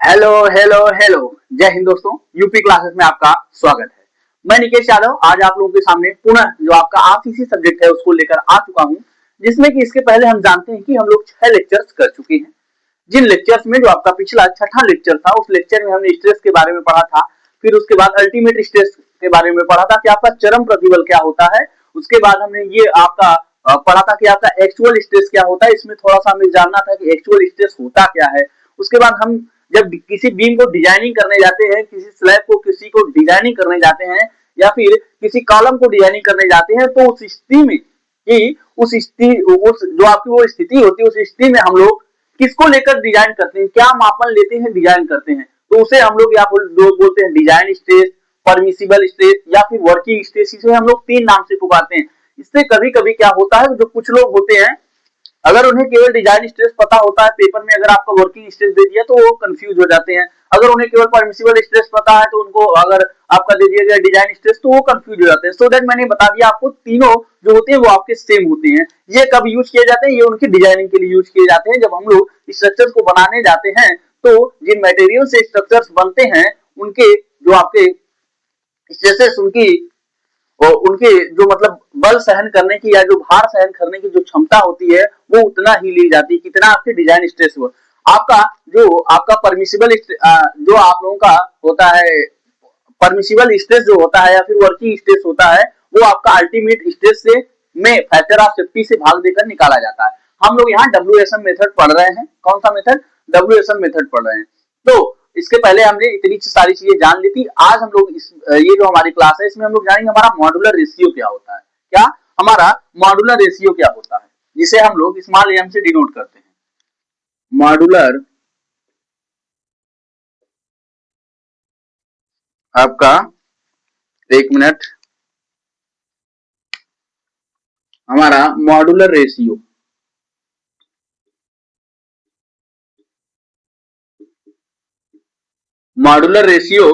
Hello hello hello. जय हिंद दोस्तों, UP classes में आपका स्वागत है। मैं निकेश यादव आज आप लोगों के सामने पुनः जो आपका आरसीसी सब्जेक्ट है उसको लेकर आ चुका हूं, जिसमें कि इसके पहले हम जानते हैं कि हम लोग 6 लेक्चर्स कर चुके हैं। जिन लेक्चर्स में जो आपका पिछला छठा लेक्चर था, उस लेक्चर में हमने स्ट्रेस के बारे में पढ़ा था। फिर उसके बाद अल्टीमेट स्ट्रेस के बारे में पढ़ा था कि आपका चरम प्रतिबल क्या होता है। उसके बाद हमने ये आपका पढ़ा था कि आपका एक्चुअल स्ट्रेस क्या होता है। इसमें थोड़ा सा हमें जानना था कि एक्चुअल स्ट्रेस होता क्या है। उसके बाद हम जब किसी बीम को डिजाइनिंग करने जाते हैं, किसी स्लैब को किसी को डिजाइनिंग करने जाते हैं या फिर किसी कॉलम को डिजाइनिंग करने जाते हैं, तो उस स्थिति में कि उस जो आपकी वो स्थिति होती है, उस स्थिति में हम लोग किसको लेकर डिजाइन करते हैं, क्या मापन लेते हैं, डिजाइन करते हैं, तो उसे हम लोग बोलते हैं डिजाइन स्ट्रेस, परमिसिबल स्ट्रेस या फिर वर्किंग स्ट्रेस। इसे हम लोग 3 नाम से पुकारते हैं। इससे कभी कभी क्या होता है, जो कुछ लोग होते हैं, अगर उन्हें केवल डिजाइन स्ट्रेस पता होता है, पेपर में अगर आपका वर्किंग स्ट्रेस दे दिया तो वो कंफ्यूज हो जाते हैं। अगर उन्हें केवल परमिसिबल स्ट्रेस पता है तो उनको अगर आपका दे दिया गया डिजाइन स्ट्रेस तो वो कंफ्यूज हो जाते हैं। सो दैट मैंने बता दिया आपको, तीनों जो होते हैं वो आपके सेम होते हैं। ये कब यूज किए जाते हैं? ये उनकी डिजाइनिंग के लिए यूज किए जाते हैं। जब हम लोग स्ट्रक्चर्स को बनाने जाते हैं तो जिन मटेरियल से स्ट्रक्चर्स बनते हैं, उनके जो आपके स्ट्रेसेस, उनके जो मतलब बल सहन करने की या जो भार सहन करने की जो क्षमता होती है, वो उतना ही ली जाती है कितना आपके डिजाइन स्ट्रेस हो। आपका जो आपका परमिसिबल जो आप लोगों का होता है, परमिसिबल स्ट्रेस जो होता है या फिर वर्किंग स्ट्रेस होता है, वो आपका अल्टीमेट स्ट्रेस से में फैक्टर ऑफ सेफ्टी से भाग देकर निकाला जाता है। हम लोग यहाँ डब्ल्यूएसएम मेथड पढ़ रहे हैं। कौन सा मेथड? डब्ल्यूएसएम मेथड पढ़ रहे हैं। तो इसके पहले हमने इतनी सारी चीजें जान ली थी। आज हम लोग ये जो हमारी क्लास है, इसमें हम लोग जानेंगे हमारा मॉड्यूलर रेशियो क्या होता है। क्या हमारा मॉड्यूलर रेशियो क्या होता है, जिसे हम लोग स्मॉल एम से डिनोट करते हैं। मॉड्यूलर आपका, एक मिनट, हमारा मॉड्यूलर रेशियो, मॉड्यूलर रेशियो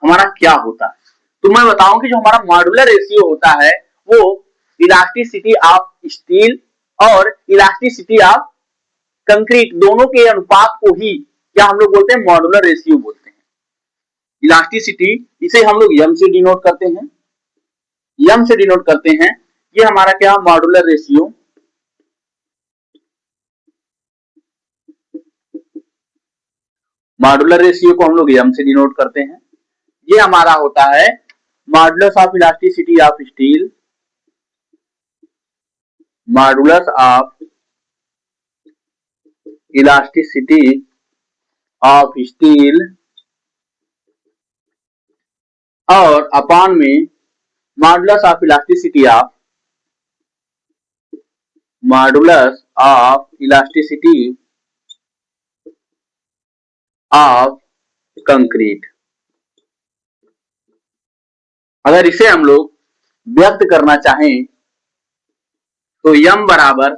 हमारा क्या होता है? तो मैं बताऊं कि जो हमारा मॉड्यूलर रेशियो होता है वो इलास्टिसिटी ऑफ स्टील और इलास्टिसिटी ऑफ कंक्रीट दोनों के अनुपात को ही क्या हम लोग बोलते हैं? मॉड्यूलर रेशियो बोलते हैं। इलास्टिसिटी, इसे हम लोग यम से डिनोट करते हैं। यम से डिनोट करते हैं। ये हमारा क्या? Modular ratio. मॉड्यूलर रेशियो को हम लोग यम से डिनोट करते हैं। ये हमारा होता है modulus of elasticity of steel, modulus of elasticity of steel और अपॉन में modulus of elasticity of concrete. अगर इसे हम लोग व्यक्त करना चाहें तो यम बराबर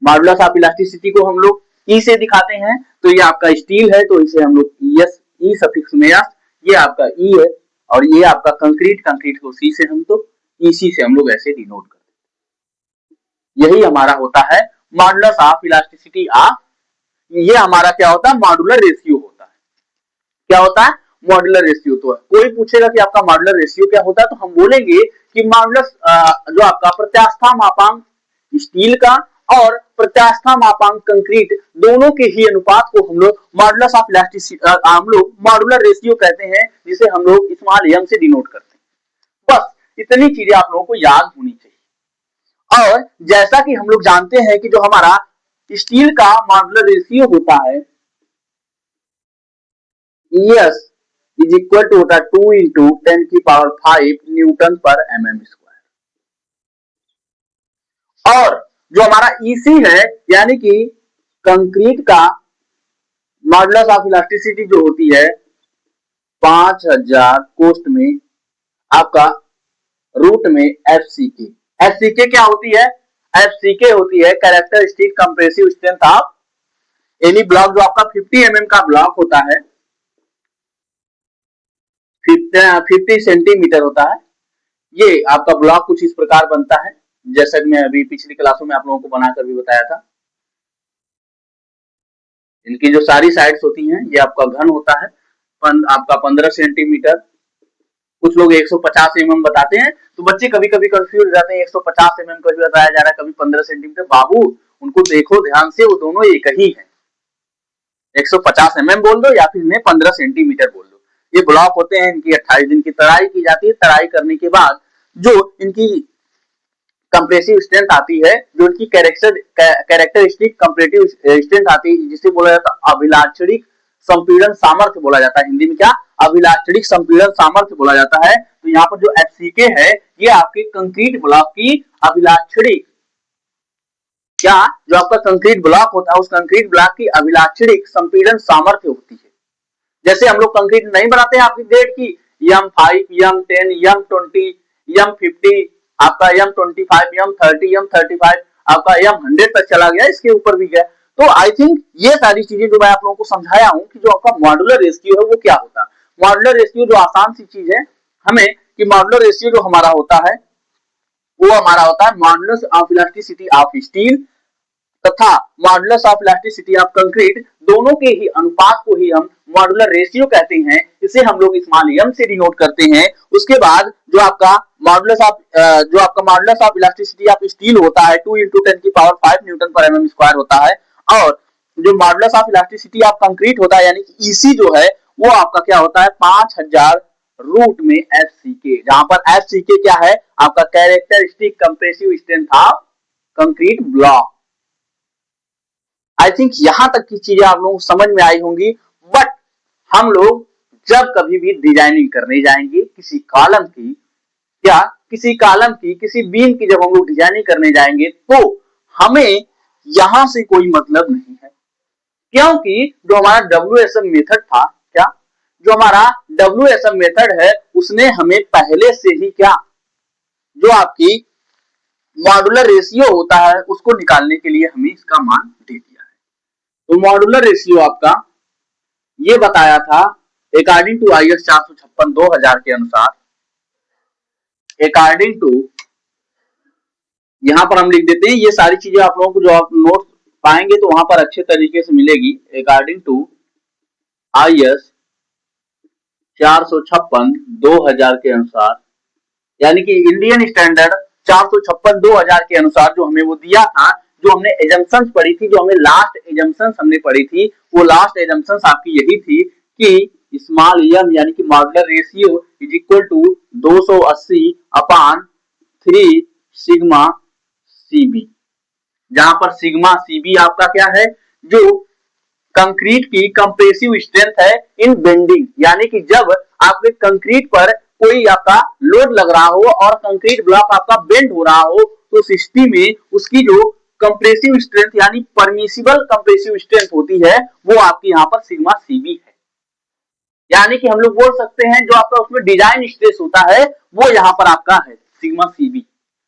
मॉडुलस ऑफ इलास्टिसिटी को हम लोग ई से दिखाते हैं। तो ये आपका स्टील है तो इसे हम लोग एस, ई सफिक्स में एस, ये आपका ई है, और ये आपका कंक्रीट, कंक्रीट को सी से हम तो ईसी से हम लोग ऐसे डिनोट करते हैं। यही हमारा होता है मॉडुलस ऑफ इलास्टिसिटी ऑफ, ये हमारा क्या होता है? मॉडुलर रेशियो होता है। क्या होता है? Modular ratio. तो कोई पूछेगा कि आपका मॉडुलर रेशियो क्या होता है, तो हम बोलेंगे कि मॉडुलस जो आपका प्रत्यास्था मापांक स्टील का और प्रत्यास्था मापांक कंक्रीट दोनों के ही अनुपात को हम लोग मॉडुलस ऑफ इलास्टिसिटी, हम लोग मॉडुलर रेशियो कहते हैं, जिसे हम लोग स्मॉल एम से डिनोट करते हैं। बस इतनी चीजें आप लोगों को याद होनी चाहिए। और जैसा कि हम लोग जानते हैं कि जो हमारा स्टील का मॉडुलर रेशियो होता है, ES इज इक्वल टू होता है 2 इंटू 10⁵ न्यूटन पर mm स्क्वायर। और जो हमारा EC है, यानी कि कंक्रीट का मॉडुलस ऑफ इलास्टिसिटी जो होती है 5000 कोष्ट में आपका रूट में FCK। FCK क्या होती है? FCK होती है characteristic compressive strength of any block. जो आपका 50 mm का ब्लॉक होता है, 50 सेंटीमीटर होता है, ये आपका ब्लॉक कुछ इस प्रकार बनता है, जैसा कि मैं अभी पिछली क्लासों में आप लोगों को बनाकर भी बताया था। इनकी जो सारी साइड्स होती हैं, ये आपका घन होता है, आपका 15 सेंटीमीटर, कुछ लोग 150 mm बताते हैं, तो बच्चे कभी कभी कंफ्यूज हो जाते हैं, 150 mm कभी बताया जा रहा है, कभी 15 सेंटीमीटर। बाबू उनको देखो ध्यान से, वो दोनों एक ही है। 150 mm बोल दो या फिर इन्हें 15 सेंटीमीटर बोल दो। ये ब्लॉक होते हैं, इनकी 28 दिन की तराई की जाती है। तराई करने के बाद जो इनकी कंप्रेसिव स्ट्रेंथ आती है, जो इनकी कैरेक्टरिस्टिक कंप्रेसिव स्ट्रेंथ आती है, जिसे बोला जाता है अभिलाक्षणिक संपीड़न सामर्थ्य बोला जाता है। हिंदी में क्या? अभिलाक्षणिक संपीड़न सामर्थ्य बोला जाता है। तो यहाँ पर जो एफसीके है, ये आपके कंक्रीट ब्लॉक की अभिलाक्षणिक, क्या जो आपका कंक्रीट ब्लॉक होता है, उस कंक्रीट ब्लॉक की अभिलाक्षणिक संपीड़न सामर्थ्य होती है। जैसे हम लोग कंक्रीट नहीं बनाते हैं आपकी ग्रेड की, M5, M10, M20, M50, आपका M25, M30, M35, आपका M100 तक चला गया, इसके ऊपर भी गया। तो आई थिंक ये सारी चीजें जो मैं आप लोगों को समझाया हूं कि जो आपका मॉड्यूलर रेशियो है वो क्या होता है। मॉड्यूलर रेशियो जो आसान सी चीज है हमें, कि मॉड्यूलर रेशियो जो हमारा होता है वो हमारा होता है modulus of elasticity of steel तथा modulus of elasticity of concrete, दोनों के ही अनुपात को ही हम मॉडुलर रेशियो कहते हैं। इसे हम लोग स्मॉल m से डिनोट करते हैं। उसके बाद जो आपका modulus of elasticity of steel होता है 2 × 10⁵ न्यूटन पर mm स्क्वायर होता है। और जो modulus of elasticity of concrete होता है यानी कि ईसी जो है, वो आपका क्या होता है 5000 रूट में एफसीके, जहां पर एफसीके क्या है? आपका characteristic compressive strength of concrete block. I think यहां तक की चीजें आप लोगों को समझ में आई होंगी। बट हम लोग जब कभी भी डिजाइनिंग करने जाएंगे किसी कॉलम की, या किसी बीम की जब हम लोग डिजाइनिंग करने जाएंगे, तो हमें यहां से कोई मतलब नहीं है, क्योंकि जो हमारा WSM मेथड था, क्या जो हमारा WSM मेथड है, उसने हमें पहले से ही क्या, जो आपकी मॉडुलर रेशियो होता है उसको निकालने के लिए हमें इसका मान दे दिया है। तो मॉडुलर रेशियो आपका ये बताया था अकॉर्डिंग टू IS 456/2000 के अनुसार, अकॉर्डिंग टू, यहां पर हम लिख देते हैं ये सारी चीजें आप लोगों को जो आप नोट पाएंगे तो वहां पर अच्छे तरीके से मिलेगी। अकॉर्डिंग टू IS 456/2000 के अनुसार, यानी कि इंडियन स्टैंडर्ड 456/2000 के अनुसार जो हमें वो दिया था, जो हमने एजम्पशंस पढ़ी थी, जो हमें लास्ट एजम्पशंस हमने पढ़ी थी, वो लास्ट एजम्पशंस आपकी यही थी कि स्मॉल m यानी कि modular ratio is equal to 280/3 sigma CB, जहां पर सिग्मा CB आपका क्या है? जो कंक्रीट की कंप्रेसिव स्ट्रेंथ है इन बेंडिंग, यानी कि जब आपके कंक्रीट पर कोई आपका लोड लग रहा हो और कंक्रीट ब्लॉक आपका बेंड हो रहा हो, तो सिस्टम में उसकी जो कंप्रेसिव स्ट्रेंथ यानी परमिसिबल कंप्रेसिव स्ट्रेंथ होती है, वो आपकी यहाँ पर सिग्मा CB है। यानी कि हम लोग बोल सकते हैं जो आपका उसमें डिजाइन स्ट्रेस होता है वो यहाँ पर आपका है सिग्मा CB,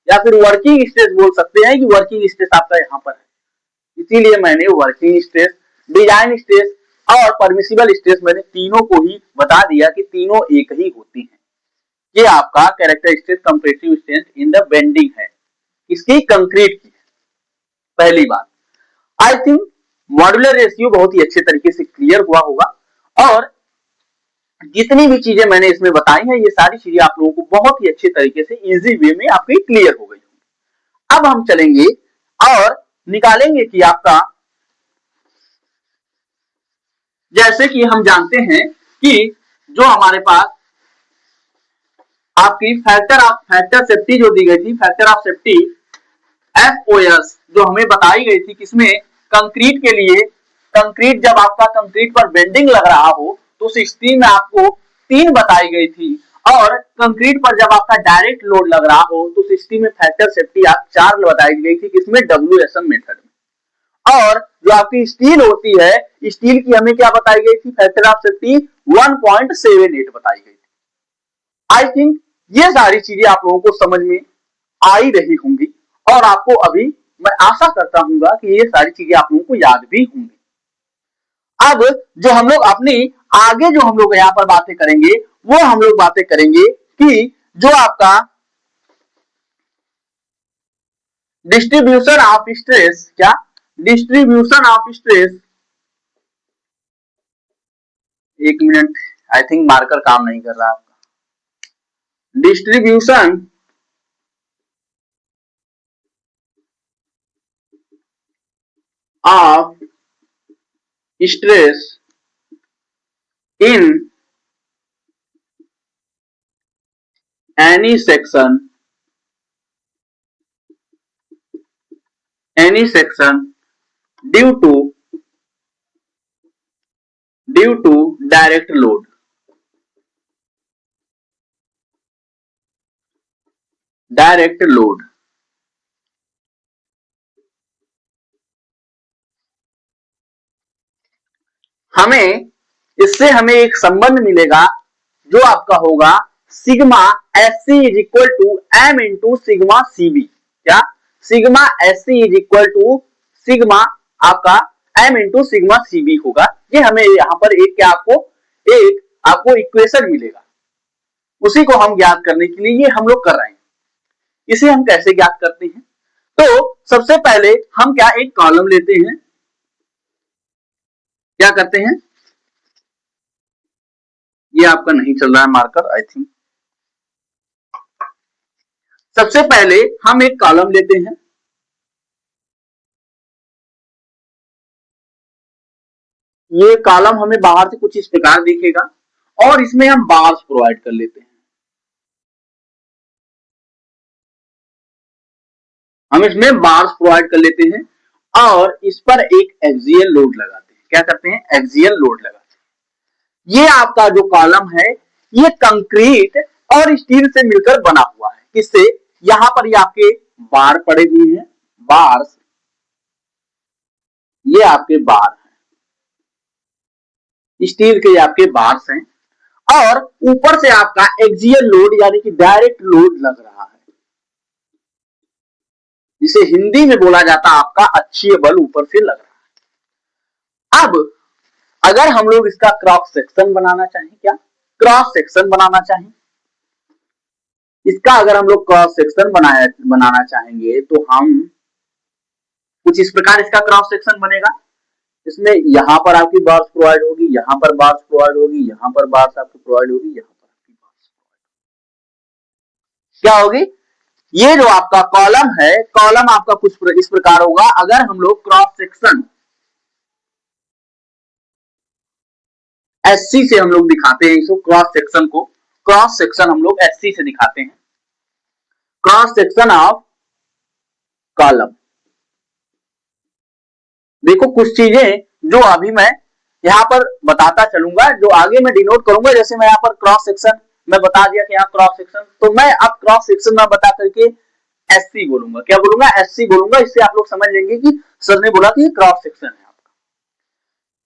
या फिर वर्किंग स्ट्रेस बोल सकते हैं कि वर्किंग स्ट्रेस आपका यहाँ पर है। इसीलिए मैंने वर्किंग स्ट्रेस, डिजाइन स्ट्रेस और परमिसिबल स्ट्रेस मैंने तीनों को ही बता दिया कि तीनों एक ही होती हैं। ये आपका characteristic compressive strength in the bending है, इसकी कंक्रीट की। पहली बात, आई थिंक मॉड्यूलर रेशियो बहुत ही अच्छे तरीके से क्लियर हुआ होगा, और जितनी भी चीजें मैंने इसमें बताई हैं ये सारी चीजें आप लोगों को बहुत ही अच्छे तरीके से इजी वे में आपकी क्लियर हो गई होंगी। अब हम चलेंगे और निकालेंगे कि आपका, जैसे कि हम जानते हैं कि जो हमारे पास आपकी फैक्टर सेफ्टी जो दी गई थी, फैक्टर ऑफ सेफ्टी FOS जो हमें बताई गई थी, किसमें? कंक्रीट के लिए। कंक्रीट जब आपका कंक्रीट पर बेंडिंग लग रहा हो तो उस स्थिति में आपको 3 बताई गई थी, और कंक्रीट पर जब आपका डायरेक्ट लोड लग रहा हो तो उस स्थिति में फैक्टर सेफ्टी आप 4 बताई गई थी, किसमें? WSM मेथड में। और जो आपकी स्टील होती है, स्टील की हमें क्या बताई गई थी? फैक्टर ऑफ सेफ्टी 1.78 बताई गई थी। आई थिंक ये सारी चीजें आप लोगों को समझ में आ ही रही होंगी, और आपको अभी मैं आशा करता हूँ कि ये सारी चीजें आप लोगों को याद भी होंगी। अब जो हम लोग अपनी आगे जो हम लोग यहाँ पर बातें करेंगे, वो हम लोग बातें करेंगे कि जो आपका डिस्ट्रीब्यूशन ऑफ स्ट्रेस, क्या डिस्ट्रीब्यूशन ऑफ स्ट्रेस एक मिनट, आई थिंक मार्कर काम नहीं कर रहा आपका। Distribution of stress in any section due to direct load, हमें इससे हमें एक संबंध मिलेगा जो आपका होगा sigma S C is equal to M into sigma CB. क्या? Sigma S C is equal to sigma आपका एम इंटू सिग्मा सीबी होगा। ये हमें यहाँ पर एक क्या आपको इक्वेशन मिलेगा, उसी को हम ज्ञात करने के लिए ये हम लोग कर रहे हैं। इसे हम कैसे ज्ञात करते हैं? तो सबसे पहले हम क्या एक कॉलम लेते हैं, क्या करते हैं, ये आपका नहीं चल रहा है मार्कर आई थिंक। सबसे पहले हम एक कॉलम लेते हैं, ये कॉलम हमें बाहर से कुछ इस प्रकार दिखेगा और इसमें हम बार्स प्रोवाइड कर लेते हैं। हम इसमें बार्स प्रोवाइड कर लेते हैं और इस पर एक एक्सियल लोड लगाते हैं। क्या करते हैं? एक्सियल लोड लगाते हैं। ये आपका जो कॉलम है ये कंक्रीट और स्टील से मिलकर बना हुआ है। किससे? यहां पर ये आपके बार पड़े हुए हैं, बार्स, ये आपके बार हैं, स्टील के आपके बार्स हैं और ऊपर से आपका एक्सियल लोड यानी कि डायरेक्ट लोड लग रहा है, जिसे हिंदी में बोला जाता है आपका अक्षीय बल ऊपर से लग रहा है। अब अगर हम लोग इसका क्रॉस सेक्शन बनाना चाहें, क्या क्रॉस सेक्शन बनाना चाहें, इसका अगर हम लोग क्रॉस सेक्शन बनाना चाहेंगे तो हम कुछ इस प्रकार इसका क्रॉस सेक्शन बनेगा। इसमें यहां पर आपकी बार्स प्रोवाइड होगी, यहां पर बार्स प्रोवाइड होगी, यहां पर बार्स आपकी प्रोवाइड होगी, यहां पर आपकी बार्स क्या होगी। ये जो आपका कॉलम है, कॉलम आपका कुछ इस प्रकार होगा। अगर हम लोग क्रॉस सेक्शन एससी से हम लोग दिखाते हैं इसको, क्रॉस सेक्शन हम लोग एससी से दिखाते हैं, क्रॉस सेक्शन ऑफ कॉलम। देखो कुछ चीजें जो अभी मैं यहां पर बताता चलूंगा, जो आगे मैं डिनोट करूंगा। जैसे मैं यहाँ पर क्रॉस सेक्शन मैं बता दिया कि यहाँ क्रॉस सेक्शन, तो मैं अब क्रॉस सेक्शन में बता करके एससी बोलूंगा। क्या बोलूंगा? एससी बोलूंगा। इससे आप लोग समझ लेंगे कि सर ने बोला कि ये क्रॉस सेक्शन है आपका।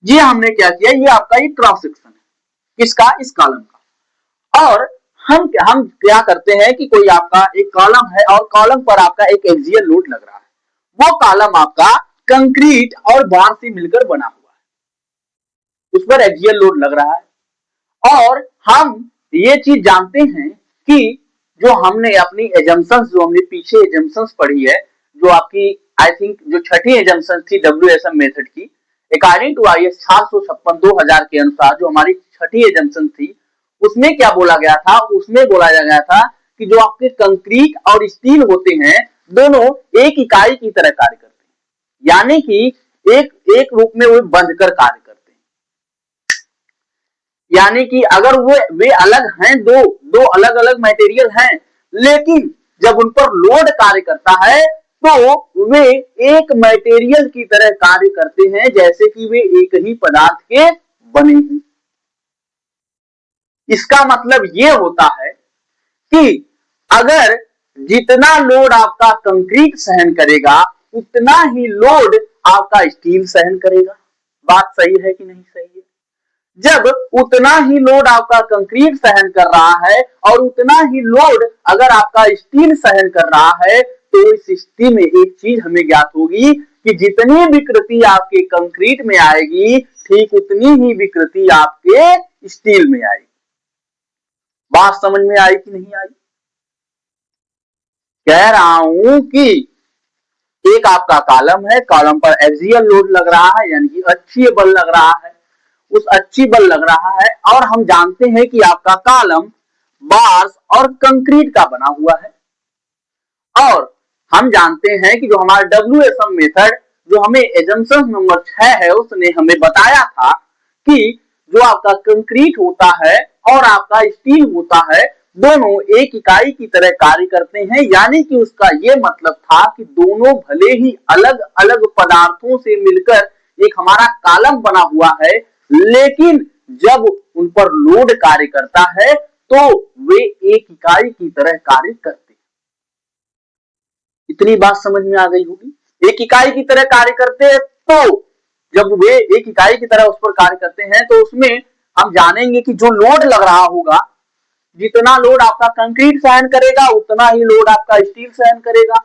ये हमने क्या किया, ये आपका ये क्रॉस सेक्शन है किसका? इस कॉलम का। और हम क्या करते हैं कि कोई आपका एक कॉलम है और कॉलम पर आपका एक एक्सियल लोड लग रहा है, वो कॉलम आपका कंक्रीट और बार से मिलकर बना हुआ है, उस पर एक्सियल लोड लग रहा है। और हम ये चीज जानते हैं कि जो हमने अपनी एजम्पशंस, जो हमने पीछे एजम्पशंस पढ़ी है, जो आपकी आई थिंक जो छठी एजम्पशन थी WSM मेथड की, अकॉर्डिंग टू IS 456 2000 के अनुसार जो हमारी छठी एजम्पशन थी, उसमें क्या बोला गया था? उसमें बोला गया था कि जो आपके कंक्रीट और स्टील होते हैं दोनों एक इकाई की तरह कार्य करते हैं, यानी कि एक रूप में वो बंधकर कार्य करते हैं। यानी कि अगर वे अलग हैं, दो अलग अलग मटेरियल हैं, लेकिन जब उन पर लोड कार्य करता है तो वे एक मटेरियल की तरह कार्य करते हैं, जैसे कि वे एक ही पदार्थ के बने हैं। इसका मतलब ये होता है कि अगर जितना लोड आपका कंक्रीट सहन करेगा उतना ही लोड आपका स्टील सहन करेगा। बात सही है कि नहीं सही है? जब उतना ही लोड आपका कंक्रीट सहन कर रहा है और उतना ही लोड अगर आपका स्टील सहन कर रहा है, तो इस स्थिति में एक चीज हमें ज्ञात होगी कि जितनी विकृति आपके कंक्रीट में आएगी ठीक उतनी ही विकृति आपके स्टील में आएगी। बात समझ में आई कि नहीं आई? कह रहा हूं कि एक आपका कॉलम है, कॉलम पर एक्सियल लोड लग रहा है यानी कि अक्षीय बल लग रहा है, कुछ अच्छी बल लग रहा है और हम जानते हैं कि आपका कॉलम बार्स और कंक्रीट का बना हुआ है और हम जानते हैं कि जो हमारा WSM मेथड जो हमें एजम्पशन नंबर 6 है उसने हमें बताया था कि जो आपका कंक्रीट होता है और आपका स्टील होता है दोनों एक इकाई की तरह कार्य करते हैं, यानी कि उसका यह मतलब था कि दोनों भले ही अलग अलग पदार्थों से मिलकर एक हमारा कॉलम बना हुआ है, लेकिन जब उन पर लोड कार्य करता है तो वे एक इकाई की तरह कार्य करते हैं। इतनी बात समझ में आ गई होगी। एक इकाई की तरह कार्य करते हैं तो जब वे एक इकाई की तरह उस पर कार्य करते हैं तो उसमें हम जानेंगे कि जो लोड लग रहा होगा, जितना लोड आपका कंक्रीट सहन करेगा उतना ही लोड आपका स्टील सहन करेगा।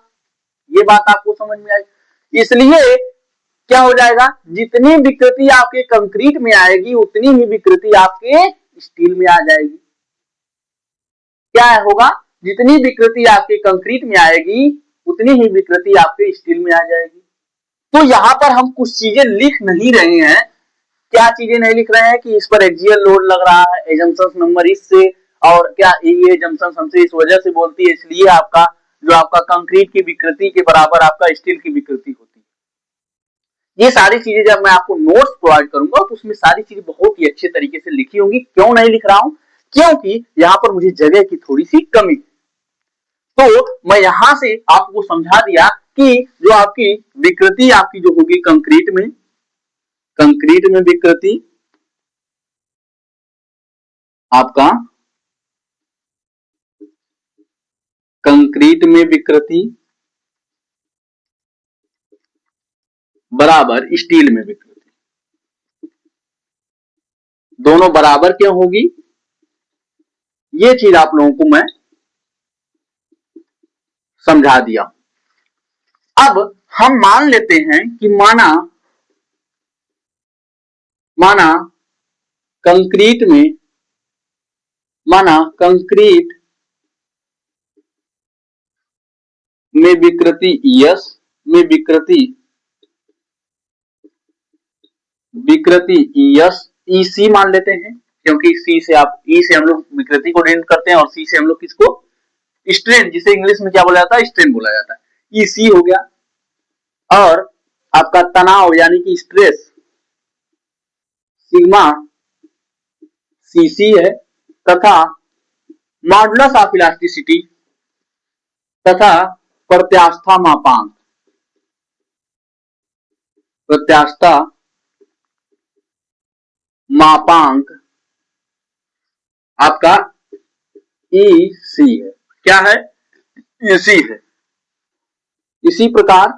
ये बात आपको समझ में आई। इसलिए क्या हो जाएगा, जितनी विकृति आपके कंक्रीट में आएगी उतनी ही विकृति आपके स्टील में आ जाएगी। क्या होगा, जितनी विकृति आपके कंक्रीट में आएगी उतनी ही विकृति आपके स्टील में आ जाएगी। तो यहां पर हम कुछ चीजें लिख नहीं रहे हैं। क्या चीजें नहीं लिख रहे हैं कि इस पर एक्सियल लोड लग रहा है, एजम्पशन नंबर इससे, और क्या ये एजम्पशन हमसे इस वजह से बोलती है, इसलिए आपका जो आपका कंक्रीट की विकृति के बराबर आपका स्टील की विकृति होती है। ये सारी चीजें जब मैं आपको नोट्स प्रोवाइड करूंगा तो उसमें सारी चीजें बहुत ही अच्छे तरीके से लिखी होंगी। क्यों नहीं लिख रहा हूं, क्योंकि यहां पर मुझे जगह की थोड़ी सी कमी। तो मैं यहां से आपको समझा दिया कि जो आपकी विकृति आपकी जो होगी कंक्रीट में विकृति आपका कंक्रीट में विकृति बराबर स्टील में विकृति, दोनों बराबर क्यों होगी, ये चीज आप लोगों को मैं समझा दिया। अब हम मान लेते हैं कि माना कंक्रीट में विकृति यस में विकृति यस ईसी मान लेते हैं, क्योंकि सी से आप ई से हम लोग विकृति को डिनोट करते हैं और सी से हम लोग किसको, स्ट्रेन, जिसे इंग्लिश में क्या बोला जाता है, स्ट्रेन बोला जाता है। ईसी हो गया और आपका तनाव यानी कि स्ट्रेस सिग्मा सीसी है तथा मॉडुलस ऑफ इलास्टिसिटी तथा प्रत्यास्था मापांक आपका ईसी है। क्या है, ईसी है। इसी प्रकार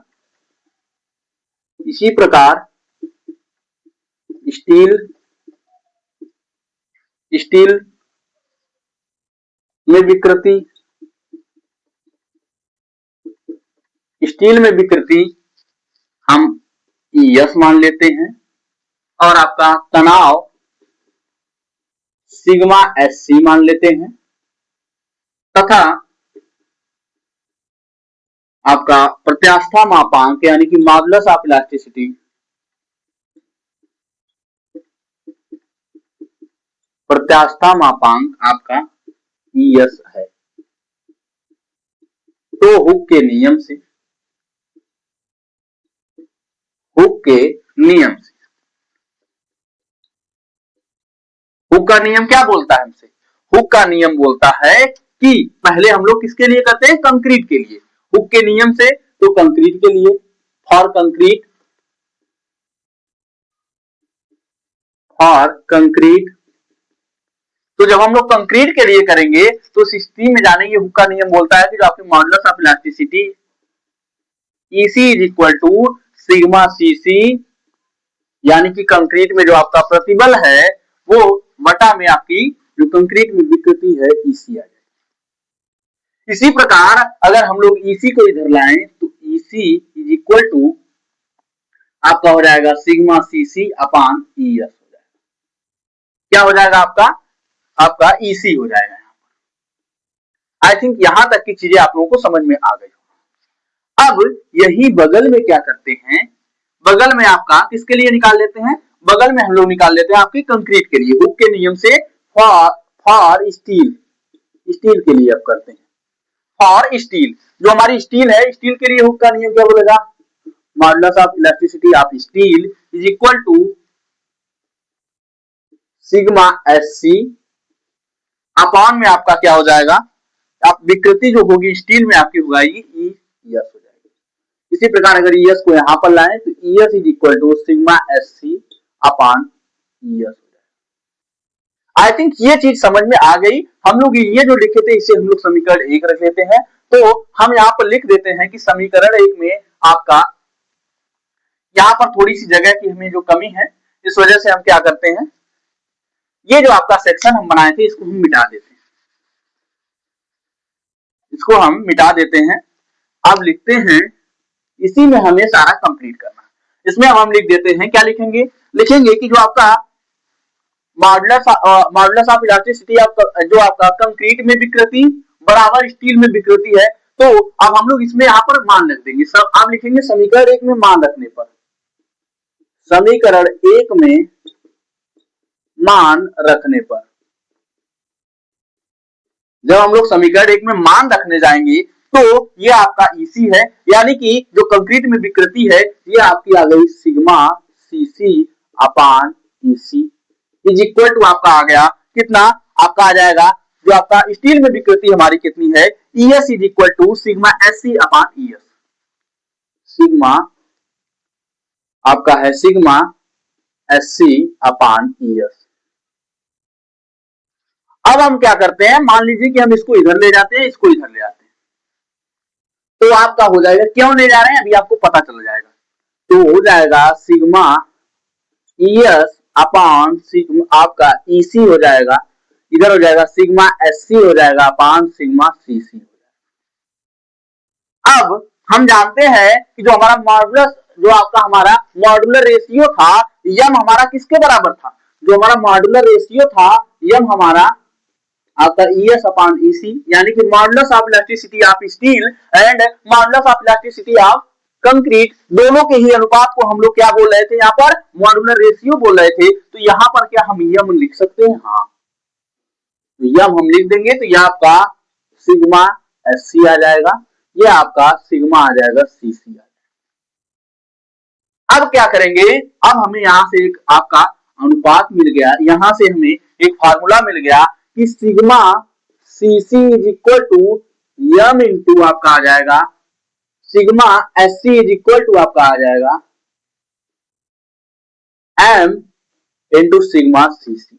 स्टील में विकृति हम ईएस मान लेते हैं और आपका तनाव सिग्मा एससी मान लेते हैं तथा आपका प्रत्यास्था मापांक यानी कि मॉडुलस ऑफ इलास्टिसिटी प्रत्यास्था मापांक आपका ईएस है। तो हुक के नियम से हुक का नियम क्या बोलता है हमसे, हुक का नियम बोलता है कि पहले हम लोग किसके लिए करते हैं, कंक्रीट के लिए। हुक के नियम से तो कंक्रीट के लिए, फॉर कंक्रीट तो जब हम लोग कंक्रीट के लिए करेंगे तो सिस्टम में जानेंगे, हुक का नियम बोलता है कि जो आपकी modulus of elasticity EC is equal to sigma CC, यानी कि कंक्रीट में जो आपका प्रतिबल है वो बटा में आपकी जो कंक्रीट में विकृति है ईसी आ जाएगी। इसी प्रकार अगर हम लोग ईसी को इधर लाएं तो ईसी इज इक्वल टू आपका हो जाएगा सिग्मा सीसी अपान ईएस हो जाएगा। क्या हो जाएगा आपका ईसी हो जाएगा। आई थिंक यहां तक की चीजें आप लोगों को समझ में आ गई। अब यही बगल में क्या करते हैं, बगल में आपका किसके लिए निकाल लेते हैं, बगल में हम लोग निकाल लेते हैं आपके कंक्रीट के लिए हुक के नियम से। फॉर स्टील, स्टील के लिए अब करते हैं फॉर स्टील। जो हमारी स्टील है, स्टील के लिए हुक का नियम क्या बोलेगा, modulus of elasticity of steel is equal to sigma S C upon में आपका क्या हो जाएगा, आप विकृति जो होगी स्टील में आपकी हो जाएगी ई एस हो जाएगी। इसी प्रकार अगर ई एस को यहां पर लाएं तो E S is equal to sigma S C upon E S हो जाएगा। आई थिंक ये चीज समझ में आ गई। हम लोग ये जो लिखे थे इसे हम लोग समीकरण एक रख लेते हैं। तो हम यहाँ पर लिख देते हैं कि समीकरण एक में आपका यहाँ पर थोड़ी सी जगह की हमें जो कमी है, इस वजह से हम क्या करते हैं, ये जो आपका सेक्शन हम बनाए थे इसको हम मिटा देते हैं, इसको हम मिटा देते हैं। अब लिखते हैं, इसी में हमें सारा कंप्लीट करना है। इसमें हम लिख देते हैं, क्या लिखेंगे, लिखेंगे कि जो आपका मॉडुलस ऑफ इलास्टिसिटी जो आपका कंक्रीट में विकृति बराबर स्टील में विकृति है। तो अब हम लोग इसमें यहाँ पर मान रख देंगे। सब आप लिखेंगे समीकरण एक में मान रखने पर, समीकरण एक में मान रखने पर, जब हम लोग समीकरण एक में मान रखने जाएंगे तो ये आपका ईसी है, यानी कि जो कंक्रीट में विकृति है ये आपकी आ गई sigma CC upon EC is equal to आपका आ गया कितना, आपका आ जाएगा जो आपका स्टील में विकृति हमारी कितनी है, ES is equal to sigma SC upon ES. Sigma आपका है सिग्मा एससी अपान ईएस। अब हम क्या करते हैं, मान लीजिए कि हम इसको इधर ले जाते हैं, इसको इधर ले जाते हैं, तो आपका हो जाएगा, क्यों ले जा रहे हैं अभी आपको पता चल जाएगा। तो हो जाएगा सिग्मा ईएस अपान सिग्मा आपका ईसी हो जाएगा, इधर हो जाएगा सिग्मा एससी हो जाएगा अपान सिग्मा सीसी हो जाएगा। अब हम जानते हैं कि जो हमारा मॉडुलस, जो आपका हमारा मॉड्यूलर रेशियो था, यम हमारा किसके बराबर था, जो हमारा मॉड्यूलर रेशियो था यम हमारा आपका ईएस अपान ईसी, यानी कि modulus of elasticity of steel and modulus of elasticity of concrete, दोनों के ही अनुपात को हम लोग क्या बोल रहे थे, यहाँ पर मॉड्यूलर रेशियो बोल रहे थे। तो यहाँ पर क्या हम यम लिख सकते हैं, हाँ तो यम हम लिख देंगे, तो यह आपका सिग्मा एससी आ जाएगा, ये आपका सिग्मा आ जाएगा सीसी आ जाएगा। अब क्या करेंगे, अब हमें यहाँ से एक आपका अनुपात मिल गया, यहां से हमें एक फार्मूला मिल गया कि sigma CC is equal to Yama into आपका आ जाएगा sigma SC is equal to आपका आ जाएगा एम इंटू सिग्मा सीसी।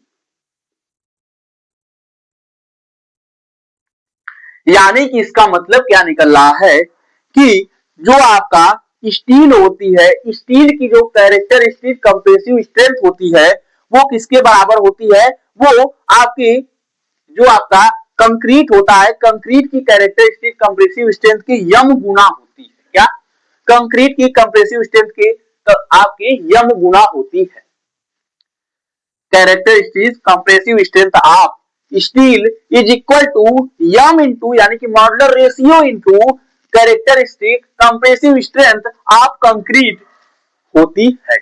यानी कि इसका मतलब क्या निकल रहा है कि जो आपका स्टील होती है, स्टील की जो कैरेक्टरिस्टिक कंप्रेसिव स्ट्रेंथ होती है वो किसके बराबर होती है, वो आपकी जो आपका कंक्रीट होता है, कंक्रीट की कैरेक्टरिस्टिक कंप्रेसिव स्ट्रेंथ की यम गुना होती है। क्या, कंक्रीट की कंप्रेसिव स्ट्रेंथ की तो आपकी यम गुना होती है। Characteristic compressive strength of steel is equal to Yama into, यानी कि modular ratio into characteristic compressive strength of concrete होती है।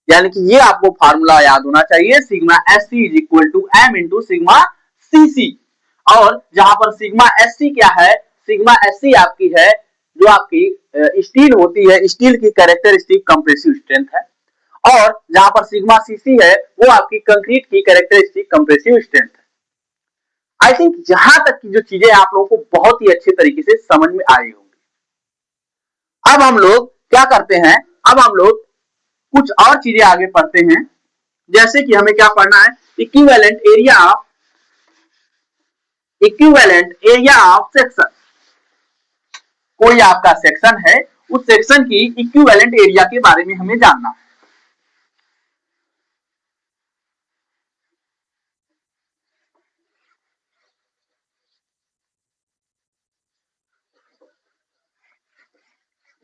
यानी कि ये आपको फार्मूला याद होना चाहिए, sigma S C is equal to M into sigma C C. और जहां पर सिग्मा एस सी क्या है, सिग्मा एस सी आपकी है जो आपकी स्टील होती है, स्टील की कैरेक्टरिस्टिक कंप्रेसिव स्ट्रेंथ है, और जहां पर सिग्मा सीसी है वो आपकी कंक्रीट की कैरेक्टरिस्टिक कंप्रेसिव स्ट्रेंथ है। आई थिंक जहां तक की जो चीजें आप लोगों को बहुत ही अच्छे तरीके से समझ में आई होंगी। अब हम लोग क्या करते हैं, अब हम लोग कुछ और चीजें आगे पढ़ते हैं, जैसे कि हमें क्या पढ़ना है, इक्विवेलेंट एरिया ऑफ सेक्शन। कोई आपका सेक्शन है, उस सेक्शन की इक्विवेलेंट एरिया के बारे में हमें जानना है।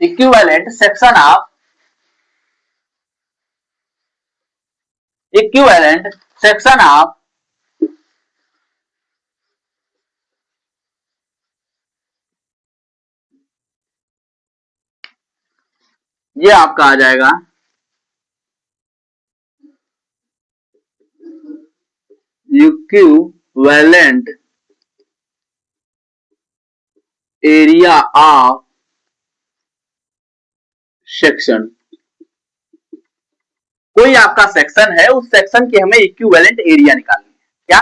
Equivalent section of equivalent section of ये आपका आ जाएगा इक्विवेलेंट एरिया ऑफ सेक्शन। कोई आपका सेक्शन है, उस सेक्शन की हमें इक्विवेलेंट एरिया निकालनी है। क्या?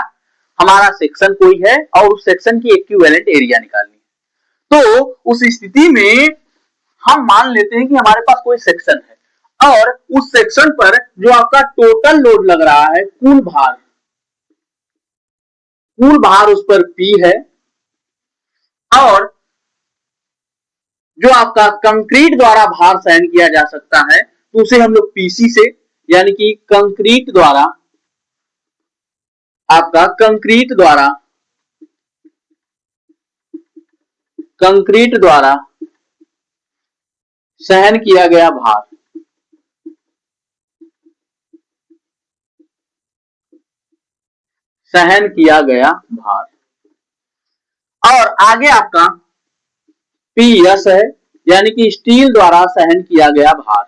हमारा सेक्शन कोई है और उस सेक्शन की इक्विवेलेंट एरिया निकालनी है। तो उस स्थिति में हम मान लेते हैं कि हमारे पास कोई सेक्शन है और उस सेक्शन पर जो आपका टोटल लोड लग रहा है, कुल भार उस पर P है और जो आपका कंक्रीट द्वारा भार सहन किया जा सकता है तो उसे हम लोग पीसी से, यानी कि कंक्रीट द्वारा सहन किया गया भार, और आगे आपका पीएस है, यानी कि स्टील द्वारा सहन किया गया भार।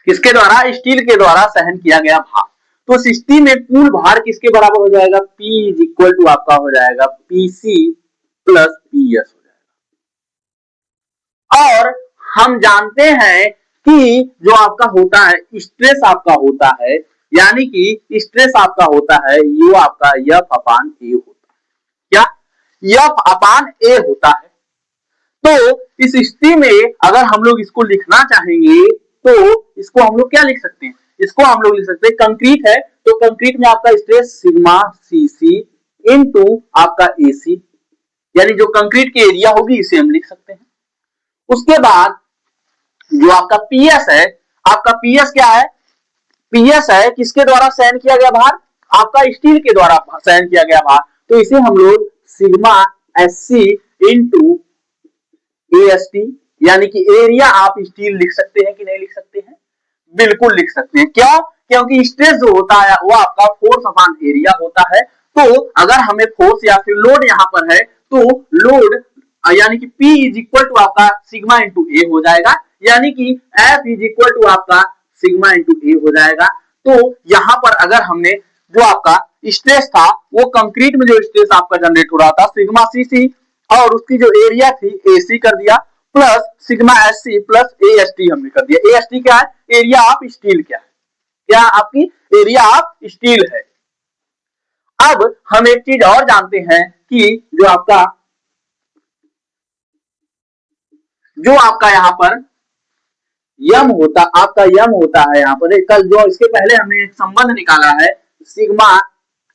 किसके द्वारा? स्टील के द्वारा सहन किया गया भार। तो उस स्थिति में कुल भार किसके बराबर हो जाएगा? P इज इक्वल टू आपका हो जाएगा PC प्लस PS हो जाएगा। और हम जानते हैं कि जो आपका होता है स्ट्रेस आपका होता है, यानी कि स्ट्रेस आपका होता है यू आपका F अपान A होता है। क्या? F अपान A होता है। तो इस स्थिति में अगर हम लोग इसको लिखना चाहेंगे तो इसको हम लोग क्या लिख सकते हैं? इसको हम लोग लिख सकते हैं, कंक्रीट है तो कंक्रीट में आपका स्ट्रेस सिग्मा CC इनटू आपका AC, यानी जो कंक्रीट की एरिया होगी इसे हम लिख सकते हैं। उसके बाद जो आपका PS है, आपका PS क्या है? PS है किसके द्वारा सहन किया गया भार? आपका स्टील के द्वारा सहन किया गया भार। तो इसे हम लोग सिग्मा SC इनटू AST, यानी कि एरिया ऑफ स्टील लिख सकते हैं कि नहीं लिख सकते हैं? बिल्कुल लिख सकते हैं। क्यों? क्योंकि स्ट्रेस जो होता है वो आपका फोर्स अपॉन एरिया होता है। तो अगर हमें फोर्स या फिर लोड यहां पर है तो लोड यानी कि P इज इक्वल टू आपका सिग्मा इंटू A हो जाएगा, यानी कि F इज इक्वल टू आपका सिग्मा इंटू A हो जाएगा। तो यहां पर अगर हमने जो आपका स्ट्रेस था वो कंक्रीट में जो स्ट्रेस आपका जनरेट हो रहा था सिग्मा CC और उसकी जो एरिया थी AC कर दिया, plus sigma SC plus AST हमने कर दिया। AST क्या है? Area of steel. क्या आपकी एरिया ऑफ स्टील है। अब हम एक चीज और जानते हैं कि जो आपका यहां पर यम होता है यहां पर कल जो इसके पहले हमने एक संबंध निकाला है, sigma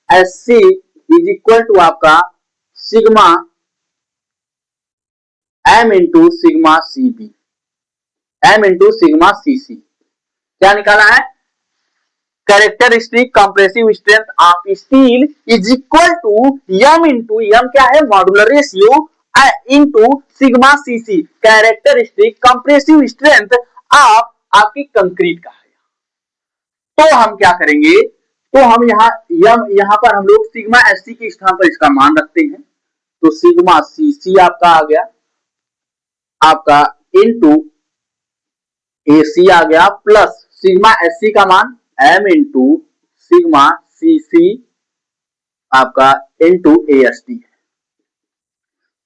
SC is equal to आपका sigma M into sigma CB, M into sigma CC। क्या निकाला है? Characteristic compressive strength of steel is equal to Yama into M क्या है? Modular ratio into sigma CC, characteristic compressive strength of आपकी concrete का है। तो हम क्या करेंगे? तो हम यहां पर हम लोग सिग्मा SC के स्थान पर इसका मान रखते हैं, तो सिग्मा CC आपका आ गया आपका इंटू AC आ गया प्लस सिग्मा SC का मान M इंटू सिग्मा CC आपका इंटू AST।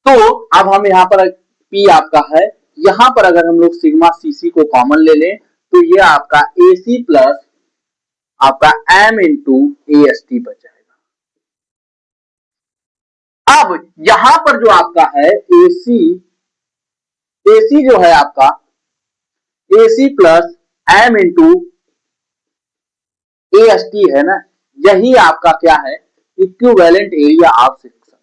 तो अब हम यहां पर P आपका है, यहां पर अगर हम लोग सिग्मा CC को कॉमन ले लें तो ये आपका AC प्लस आपका M इंटू AST बच जाएगा। अब यहां पर जो आपका है AC जो है आपका AC plus M into AST है ना, यही आपका क्या है? Equivalent area of section.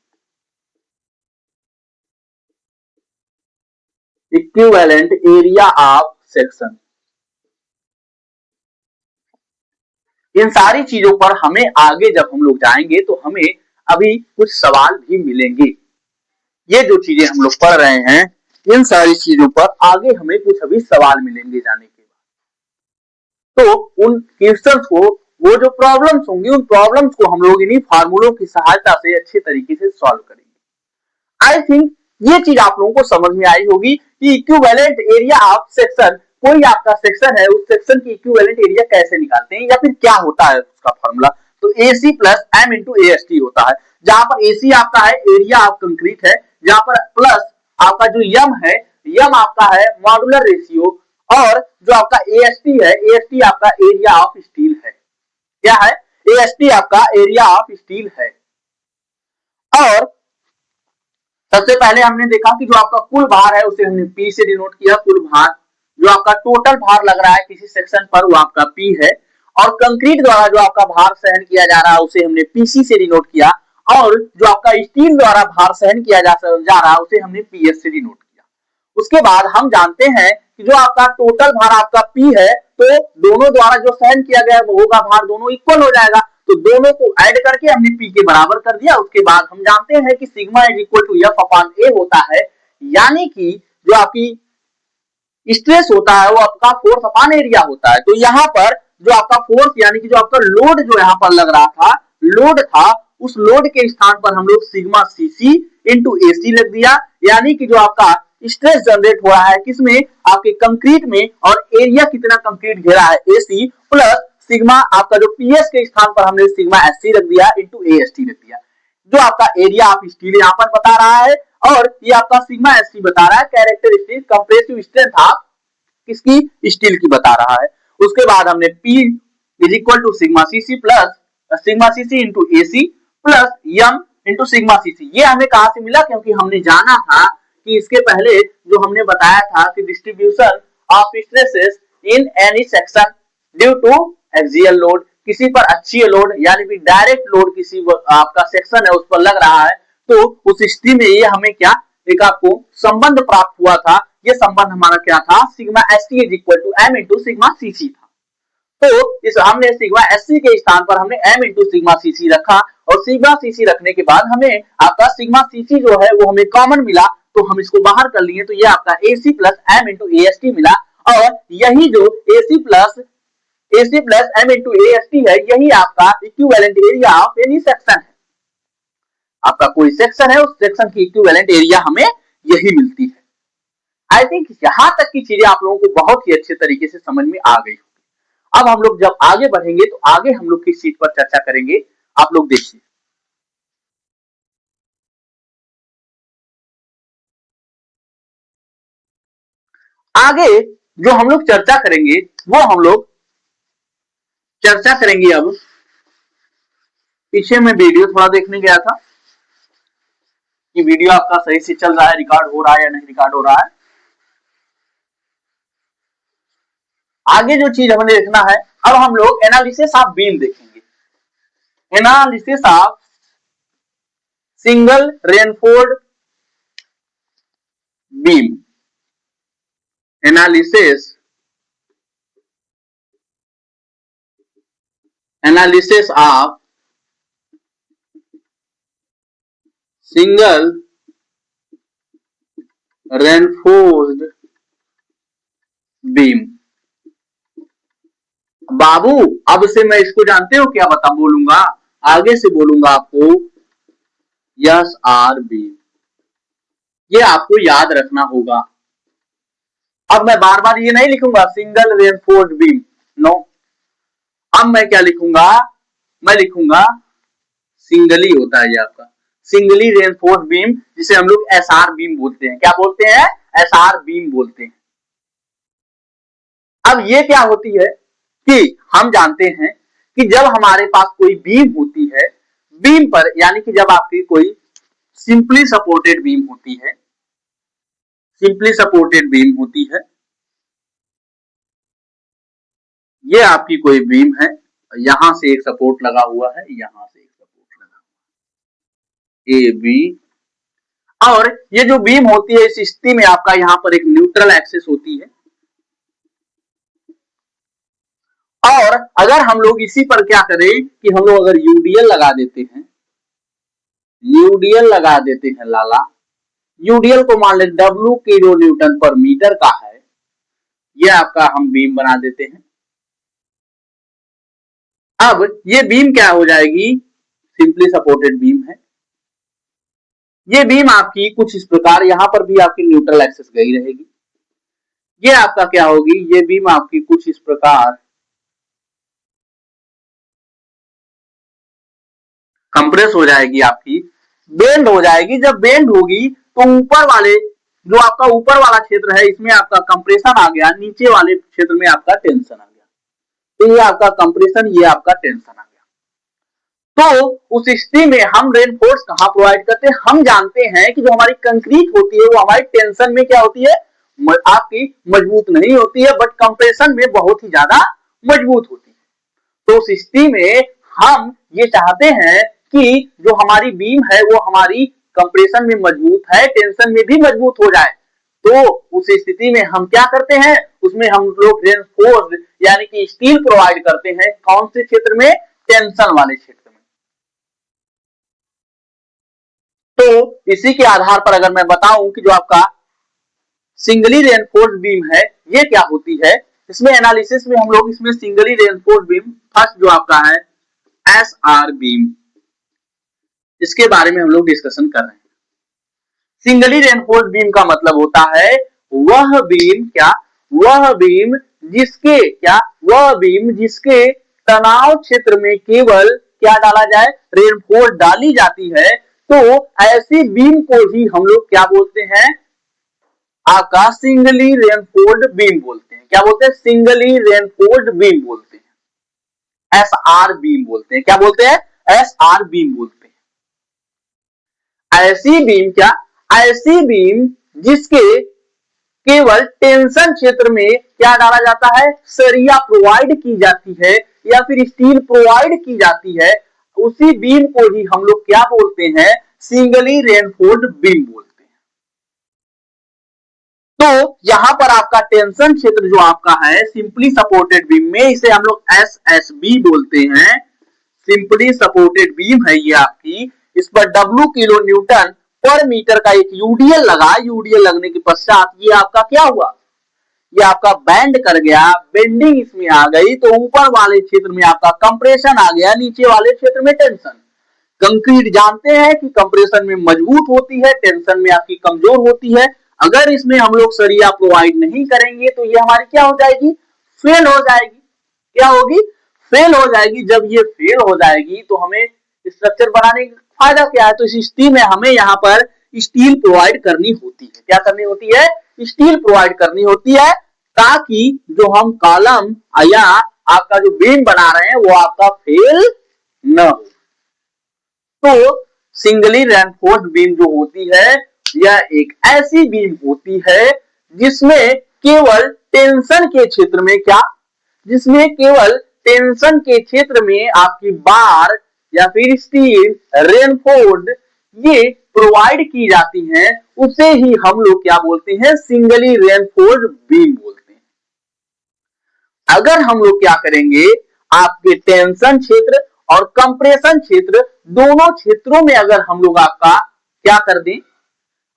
Equivalent area of section. इन सारी चीजों पर हमें आगे जब हम लोग जाएंगे तो हमें अभी कुछ सवाल भी मिलेंगे। ये जो चीजें हम लोग पढ़ रहे हैं इन सारी चीजों पर आगे हमें कुछ अभी सवाल मिलेंगे जाने के बाद। तो उन क्वेश्चंस को वो जो प्रॉब्लम्स होंगी उन प्रॉब्लम्स को हम लोग इन्हीं फार्मूलों की सहायता से अच्छे तरीके से सॉल्व करेंगे। आई थिंक ये चीज आप लोगों को समझ में आई होगी कि इक्विवेलेंट एरिया ऑफ सेक्शन, कोई आपका सेक्शन है, उस सेक्शन की इक्विवेलेंट एरिया कैसे निकालते हैं या फिर क्या होता है उसका फॉर्मूला। तो AC plus M into AST होता है, जहां पर AC आपका है एरिया ऑफ कंक्रीट है, जहां पर प्लस आपका जो यम है, यम आपका है मॉडुलर रेशियो, और जो आपका AST है, AST आपका एरिया ऑफ स्टील है। क्या है? AST आपका एरिया ऑफ स्टील है। और सबसे पहले हमने देखा कि जो आपका कुल भार है उसे हमने P से डिनोट किया, कुल भार। जो आपका टोटल भार लग रहा है किसी सेक्शन पर वो आपका P है, और कंक्रीट द्वारा जो आपका भार सहन किया जा रहा है उसे हमने PC से डिनोट किया, और जो आपका स्टील द्वारा भार सहन किया जा रहा है उसे हमने PS से डिनोट किया। उसके बाद हम जानते हैं कि जो आपका टोटल भार आपका P है, तो दोनों द्वारा जो सहन किया गया होगा भार दोनों इक्वल हो जाएगा, तो दोनों को ऐड करके हमने P के बराबर कर दिया। उसके बाद हम जानते हैं कि sigma is equal to F upon A होता है, यानी कि जो आपकी स्ट्रेस होता है वो आपका फोर्स अपॉन एरिया होता है। तो यहाँ पर जो आपका फोर्स यानी कि जो आपका लोड जो यहाँ पर लग रहा था, लोड था, उस लोड के स्थान पर हम लोग सिग्मा CC इंटू AC लग दिया, यानी कि जो आपका स्ट्रेस जनरेट हो रहा है किसमें, आपके कंक्रीट में, और एरिया कितना कंक्रीट घेरा है AC, प्लस सिग्मा आपका जो PS के स्थान पर हमने सिग्मा SC रख दिया इंटू AST रख दिया। जो आपका एरिया ऑफ स्टील यहाँ पर बता रहा है, और ये आपका सिग्मा SC बता रहा है कैरेक्टरिस्टिक कंप्रेसिव स्ट्रेंथ ऑफ किसकी, स्टील की बता रहा है। उसके बाद हमने P is equal to sigma CC plus sigma CC into AC plus यम इंटू सिग्मा CC। ये हमें कहां से मिला, क्योंकि हमने जाना था कि इसके पहले जो हमने बताया था कि distribution of stresses in any section due to axial load, किसी पर अक्षीय लोड यानी कि डायरेक्ट लोड किसी आपका सेक्शन है उस पर लग रहा है, तो उस स्थिति में ये हमें क्या एक आपको संबंध प्राप्त हुआ था। ये संबंध हमारा क्या था, sigma ST is equal to M into sigma CC था। तो इस हमने सिग्मा SC के स्थान पर हमने M इंटू सिग्मा CC रखा, और सिग्मा CC रखने के बाद हमें आपका सिग्मा CC जो है वो हमें कॉमन मिला, तो हम इसको बाहर कर लिए, तो ये आपका AC plus M into AST मिला। और यही जो AC plus M into AST है, यही आपका equivalent area of any section है। आपका कोई सेक्शन है, उस सेक्शन की इक्विवेलेंट एरिया हमें यही मिलती है। आई थिंक यहां तक की चीजें आप लोगों को बहुत ही अच्छे तरीके से समझ में आ गई होगी। अब हम लोग जब आगे बढ़ेंगे तो आगे हम लोग किस चीज पर चर्चा करेंगे, आप लोग देखिए। आगे जो हम लोग चर्चा करेंगे वो हम लोग चर्चा करेंगे। अब पीछे में वीडियो थोड़ा देखने गया था कि वीडियो आपका सही से चल रहा है, रिकॉर्ड हो रहा है या नहीं रिकॉर्ड हो रहा है। आगे जो चीज हमें देखना है, अब हम लोग एनालिसिस ऑफ बीम देखेंगे। Analysis of single reinforced beam, analysis of single reinforced beam. बाबू अब से मैं इसको जानते हो क्या बता बोलूंगा, आगे से बोलूंगा आपको SR बीम, ये आपको याद रखना होगा। अब मैं बार बार ये नहीं लिखूंगा सिंगल रेनफोर्स्ड बीम, नो। अब मैं क्या लिखूंगा, मैं लिखूंगा सिंगली होता है ये आपका सिंगली रेनफोर्स्ड बीम, जिसे हम लोग SR बीम बोलते हैं। क्या बोलते हैं, SR बीम बोलते हैं। अब ये क्या होती है कि हम जानते हैं कि जब हमारे पास कोई बीम होती है, बीम पर यानी कि जब आपकी कोई सिंपली सपोर्टेड बीम होती है, सिंपली सपोर्टेड बीम होती है, ये आपकी कोई बीम है, यहां से एक सपोर्ट लगा हुआ है, यहां से एक सपोर्ट लगा हुआ है, AB, और ये जो बीम होती है इस स्थिति में आपका यहां पर एक न्यूट्रल एक्सिस होती है। और अगर हम लोग इसी पर क्या करें कि हम लोग अगर यूडीएल लगा देते हैं, यूडीएल लगा देते हैं लाला, यूडीएल को मान ले W किलो न्यूटन पर मीटर का है, ये आपका हम बीम बना देते हैं। अब ये बीम क्या हो जाएगी, सिंपली सपोर्टेड बीम है। ये बीम आपकी कुछ इस प्रकार, यहां पर भी आपकी न्यूट्रल एक्सिस गई रहेगी। ये आपका क्या होगी, ये बीम आपकी कुछ इस प्रकार कंप्रेस हो जाएगी, आपकी बेंड हो जाएगी। जब बेंड होगी तो ऊपर वाले जो आपका ऊपर वाला क्षेत्र है इसमें आपका कंप्रेशन आ गया, नीचे वाले क्षेत्र में आपका टेंशन आ गया। तो ये आपका कंप्रेशन, ये आपका टेंशन आ गया। तो उस स्थिति में हम रेनफोर्स कहां प्रोवाइड करते हैं, हम जानते हैं कि जो हमारी कंक्रीट होती है वो हमारी टेंशन में क्या होती है, आपकी मजबूत नहीं होती है, बट कंप्रेशन में बहुत ही ज्यादा मजबूत होती है। तो उस स्थिति में हम ये चाहते हैं कि जो हमारी बीम है वो हमारी कंप्रेशन में मजबूत है, टेंशन में भी मजबूत हो जाए। तो उस स्थिति में हम क्या करते हैं, उसमें हम लोग रेनफोर्स यानी कि स्टील प्रोवाइड करते हैं। कौन से क्षेत्र में, टेंशन वाले क्षेत्र में। तो इसी के आधार पर अगर मैं बताऊं कि जो आपका सिंगली रेनफोर्स्ड बीम है ये क्या होती है, इसमें एनालिसिस में हम लोग इसमें सिंगली रेनफोर्स्ड बीम, फर्स्ट जो आपका है एसआर बीम, इसके बारे में हम लोग डिस्कशन कर रहे हैं। सिंगली रेनफोर्स्ड बीम का मतलब होता है वह बीम, क्या, वह बीम जिसके, क्या, वह बीम जिसके तनाव क्षेत्र में केवल क्या डाला जाए, रेनफोर्स डाली जाती है। तो ऐसी बीम को ही हम लोग क्या बोलते हैं, आपका सिंगली रेनफोर्स्ड बीम बोलते हैं। क्या बोलते हैं, सिंगली रेनफोर्स्ड बीम बोलते हैं, एस आर बीम बोलते हैं। क्या बोलते हैं, एस आर बीम बोलते हैं। ऐसी बीम, क्या, ऐसी बीम जिसके केवल टेंशन क्षेत्र में क्या डाला जाता है, सरिया प्रोवाइड की जाती है या फिर स्टील प्रोवाइड की जाती है, उसी बीम को ही हम लोग क्या बोलते हैं, सिंगली रेनफोर्स्ड बीम बोलते हैं। तो यहां पर आपका टेंशन क्षेत्र जो आपका है सिंपली सपोर्टेड बीम में, इसे हम लोग एसएसबी बोलते हैं, सिंपली सपोर्टेड बीम है ये आपकी। इस पर W किलो न्यूटन पर मीटर का एक यूडीएल लगा। यूडीएल लगने के पश्चात ये आपका क्या हुआ, ये आपका बैंड कर गया, बेंडिंग इसमें आ गई। तो ऊपर वाले क्षेत्र में आपका कंप्रेशन आ गया, नीचे वाले क्षेत्र में टेंशन। कंक्रीट जानते हैं कि कंप्रेशन में मजबूत होती है, टेंशन में आपकी कमजोर होती है। अगर इसमें हम लोग सरिया प्रोवाइड नहीं करेंगे तो ये हमारी क्या हो जाएगी, फेल हो जाएगी। क्या होगी, फेल हो जाएगी। जब ये फेल हो जाएगी तो हमें स्ट्रक्चर बनाने का फायदा क्या है, तो इस स्थिति में हमें यहाँ पर स्टील प्रोवाइड करनी होती है। क्या करनी होती है, स्टील प्रोवाइड करनी होती है, ताकि जो हम कॉलम या आपका जो बीम बना रहे हैं वो आपका फेल न हो। तो सिंगली रेनफोर्स्ड बीम जो होती है यह एक ऐसी बीम होती है जिसमें केवल टेंशन के क्षेत्र में, क्या, जिसमें केवल टेंशन के क्षेत्र में आपकी बार या फिर स्टील रेनफोर्स्ड ये प्रोवाइड की जाती हैं, उसे ही हम लोग क्या बोलते हैं, सिंगली रेनफोर्स्ड बीम बोलते हैं। अगर हम लोग क्या करेंगे, आपके टेंशन क्षेत्र और कंप्रेशन क्षेत्र दोनों क्षेत्रों में अगर हम लोग आपका क्या कर दें,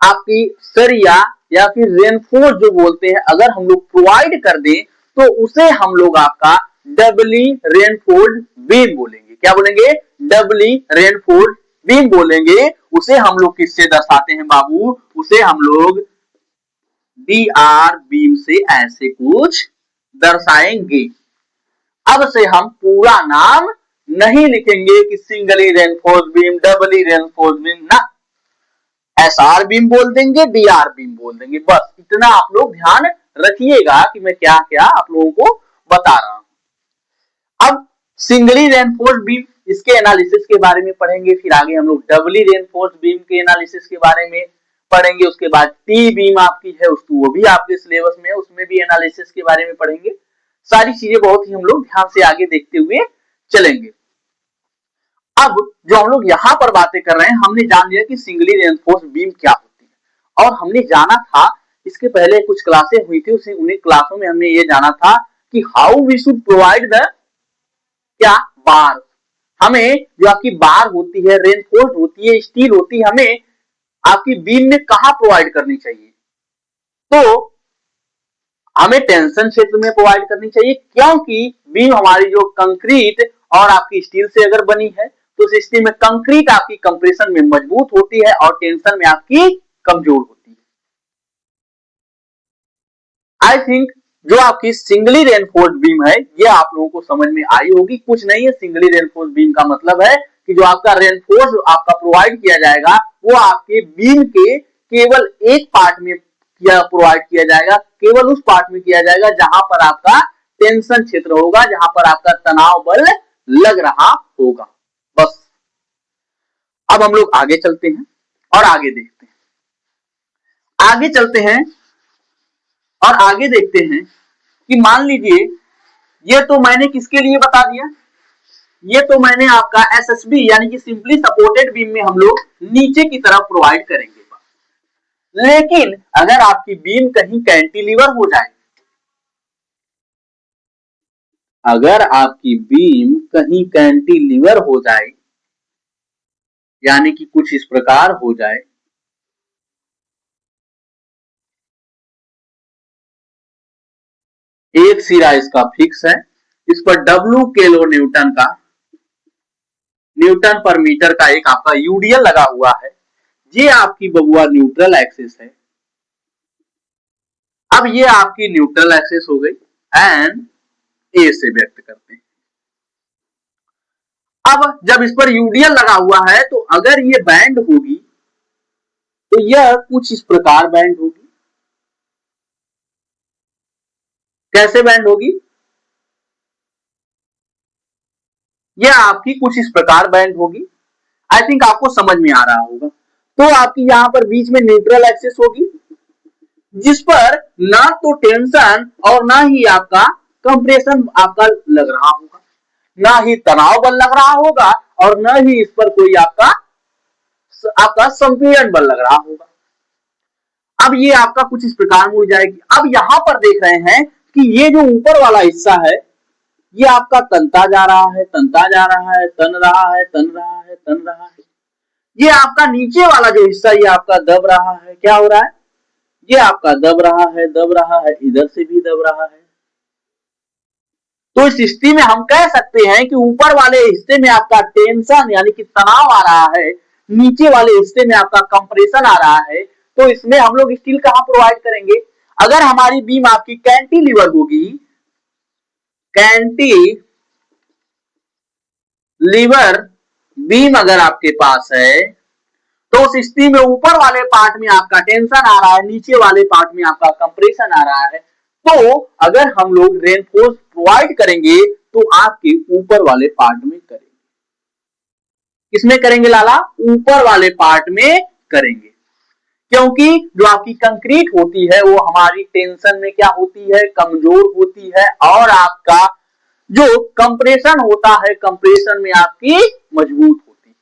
आपकी सरिया या फिर रेनफोर्स जो बोलते हैं अगर हम लोग प्रोवाइड कर दें तो उसे हम लोग आपका डबली रेनफोर्स्ड बीम बोलेंगे। क्या बोलेंगे, डबली रेनफोर्स्ड बीम बोलेंगे। उसे हम लोग किससे दर्शाते हैं बाबू, उसे हम लोग डीआर बीम से ऐसे कुछ दर्शाएंगे। अब से हम पूरा नाम नहीं लिखेंगे कि singly reinforced beam, doubly reinforced beam, ना, एसआर बीम बोल देंगे, डीआर बीम बोल देंगे। बस इतना आप लोग ध्यान रखिएगा कि मैं क्या क्या आप लोगों को बता रहा हूं। अब सिंगली रेनफोर्स्ड बीम, इसके एनालिसिस के बारे में पढ़ेंगे, फिर आगे हम लोग डबली रेनफोर्स्ड बीम के एनालिसिस के बारे में पढ़ेंगे। उसके बाद टी बीम आपकी है उसको, वो भी आपके सिलेबस में है, उसमें भी एनालिसिस के बारे में पढ़ेंगे। सारी चीजें बहुत ही हम लोग ध्यान से आगे देखते हुए चलेंगे। अब जो हम लोग यहां पर बातें कर रहे हैं, हमने जान लिया कि सिंगली रेनफोर्स्ड बीम क्या होती है, और हमने जाना था इसके पहले कुछ क्लासें हुई थी, उसी उन्हीं क्लासों में हमने ये जाना था कि how we should provide the, क्या, बार। हमें जो आपकी बार होती है, रेनफोर्स्ड होती है, स्टील होती है, हमें आपकी बीम में कहां प्रोवाइड करनी चाहिए, तो हमें टेंशन क्षेत्र में प्रोवाइड करनी चाहिए, क्योंकि बीम हमारी जो कंक्रीट और आपकी स्टील से अगर बनी है तो उस स्टील में कंक्रीट आपकी कंप्रेशन में मजबूत होती है और टेंशन में आपकी कमजोर होती है। आई थिंक जो आपकी सिंगली रेनफोर्स्ड बीम है ये आप लोगों को समझ में आई होगी। कुछ नहीं है, सिंगली रेनफोर्स्ड बीम का मतलब है कि जो आपका रेनफोर्स आपका प्रोवाइड किया जाएगा वो आपके बीम के केवल एक पार्ट में प्रोवाइड किया जाएगा, केवल उस पार्ट में किया जाएगा जहां पर आपका टेंशन क्षेत्र होगा, जहां पर आपका तनाव बल लग रहा होगा। बस अब हम लोग आगे चलते हैं और आगे देखते हैं, आगे चलते हैं और आगे देखते हैं कि मान लीजिए ये तो मैंने किसके लिए बता दिया, ये तो मैंने आपका एसएसबी यानी कि सिंपली सपोर्टेड बीम में हम लोग नीचे की तरफ प्रोवाइड करेंगे। लेकिन अगर आपकी बीम कहीं कैंटिलीवर हो जाए, अगर आपकी बीम कहीं कैंटिलीवर हो जाए यानी कि कुछ इस प्रकार हो जाए, एक सिरा इसका फिक्स है, इस पर डब्ल्यू किलो न्यूटन का, न्यूटन पर मीटर का एक आपका यूडीएल लगा हुआ है, ये आपकी बबुआ न्यूट्रल एक्सिस है। अब ये आपकी न्यूट्रल एक्सिस हो गई एंड ए से व्यक्त करते हैं। अब जब इस पर यूडीएल लगा हुआ है तो अगर ये बैंड होगी तो यह कुछ इस प्रकार बैंड होगी। कैसे बैंड होगी, यह आपकी कुछ इस प्रकार बैंड होगी। आई थिंक आपको समझ में आ रहा होगा। तो आपकी यहां पर बीच में न्यूट्रल एक्सिस होगी जिस पर ना तो टेंशन और ना ही आपका कंप्रेशन आपका लग रहा होगा, ना ही तनाव बल लग रहा होगा और ना ही इस पर कोई आपका संपीड़न बल लग रहा होगा। अब ये आपका कुछ इस प्रकार मुड़ जाएगी। अब यहां पर देख रहे हैं कि ये जो ऊपर वाला हिस्सा है ये आपका तनता जा रहा है, तनता जा रहा है, तन रहा है, तन रहा है, तन रहा है। ये आपका नीचे वाला जो हिस्सा ये आपका दब रहा है, क्या हो रहा है, ये आपका दब रहा है, दब रहा है, इधर से भी दब रहा है। तो इस स्थिति में हम कह सकते हैं कि ऊपर वाले हिस्से में आपका टेंशन यानी कि तनाव आ रहा है, नीचे वाले हिस्से में आपका कंप्रेशन आ रहा है। तो इसमें हम लोग स्टील कहां प्रोवाइड करेंगे, अगर हमारी बीम आपकी कैंटिलीवर होगी, कैंटिलीवर बीम अगर आपके पास है तो उस स्थिति में ऊपर वाले पार्ट में आपका टेंशन आ रहा है, नीचे वाले पार्ट में आपका कंप्रेशन आ रहा है। तो अगर हम लोग रेनफोर्स प्रोवाइड करेंगे तो आपके ऊपर वाले पार्ट में करेंगे। किसमें करेंगे लाला, ऊपर वाले पार्ट में करेंगे, क्योंकि जो आपकी कंक्रीट होती है वो हमारी टेंशन में क्या होती है, कमजोर होती है और आपका जो कंप्रेशन होता है कंप्रेशन में आपकी मजबूत होती है।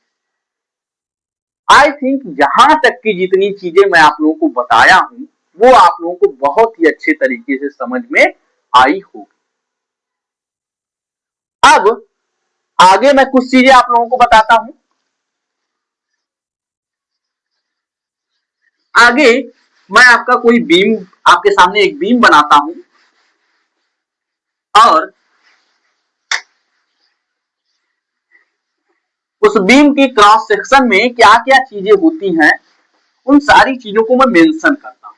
आई थिंक यहां तक की जितनी चीजें मैं आप लोगों को बताया हूं वो आप लोगों को बहुत ही अच्छे तरीके से समझ में आई होगी। अब आगे मैं कुछ चीजें आप लोगों को बताता हूं। आगे मैं आपका कोई बीम, आपके सामने एक बीम बनाता हूं और उस बीम के क्रॉस सेक्शन में क्या क्या चीजें होती हैं उन सारी चीजों को मैं मेंशन करता हूं।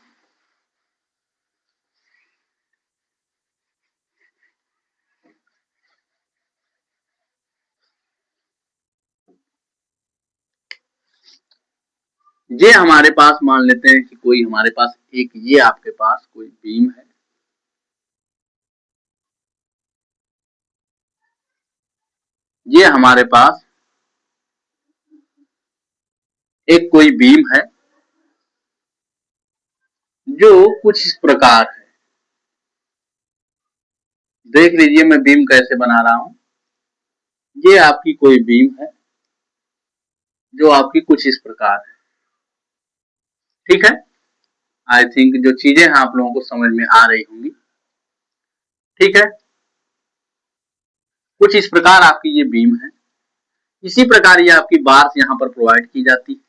ये हमारे पास मान लेते हैं कि कोई हमारे पास एक, ये आपके पास कोई बीम है, ये हमारे पास एक कोई बीम है जो कुछ इस प्रकार है। देख लीजिए मैं बीम कैसे बना रहा हूं। ये आपकी कोई बीम है जो आपकी कुछ इस प्रकार है, ठीक है। आई थिंक जो चीजें हैं आप लोगों को समझ में आ रही होंगी, ठीक है। कुछ इस प्रकार आपकी ये बीम है, इसी प्रकार ये आपकी बार्स यहां पर प्रोवाइड की जाती है।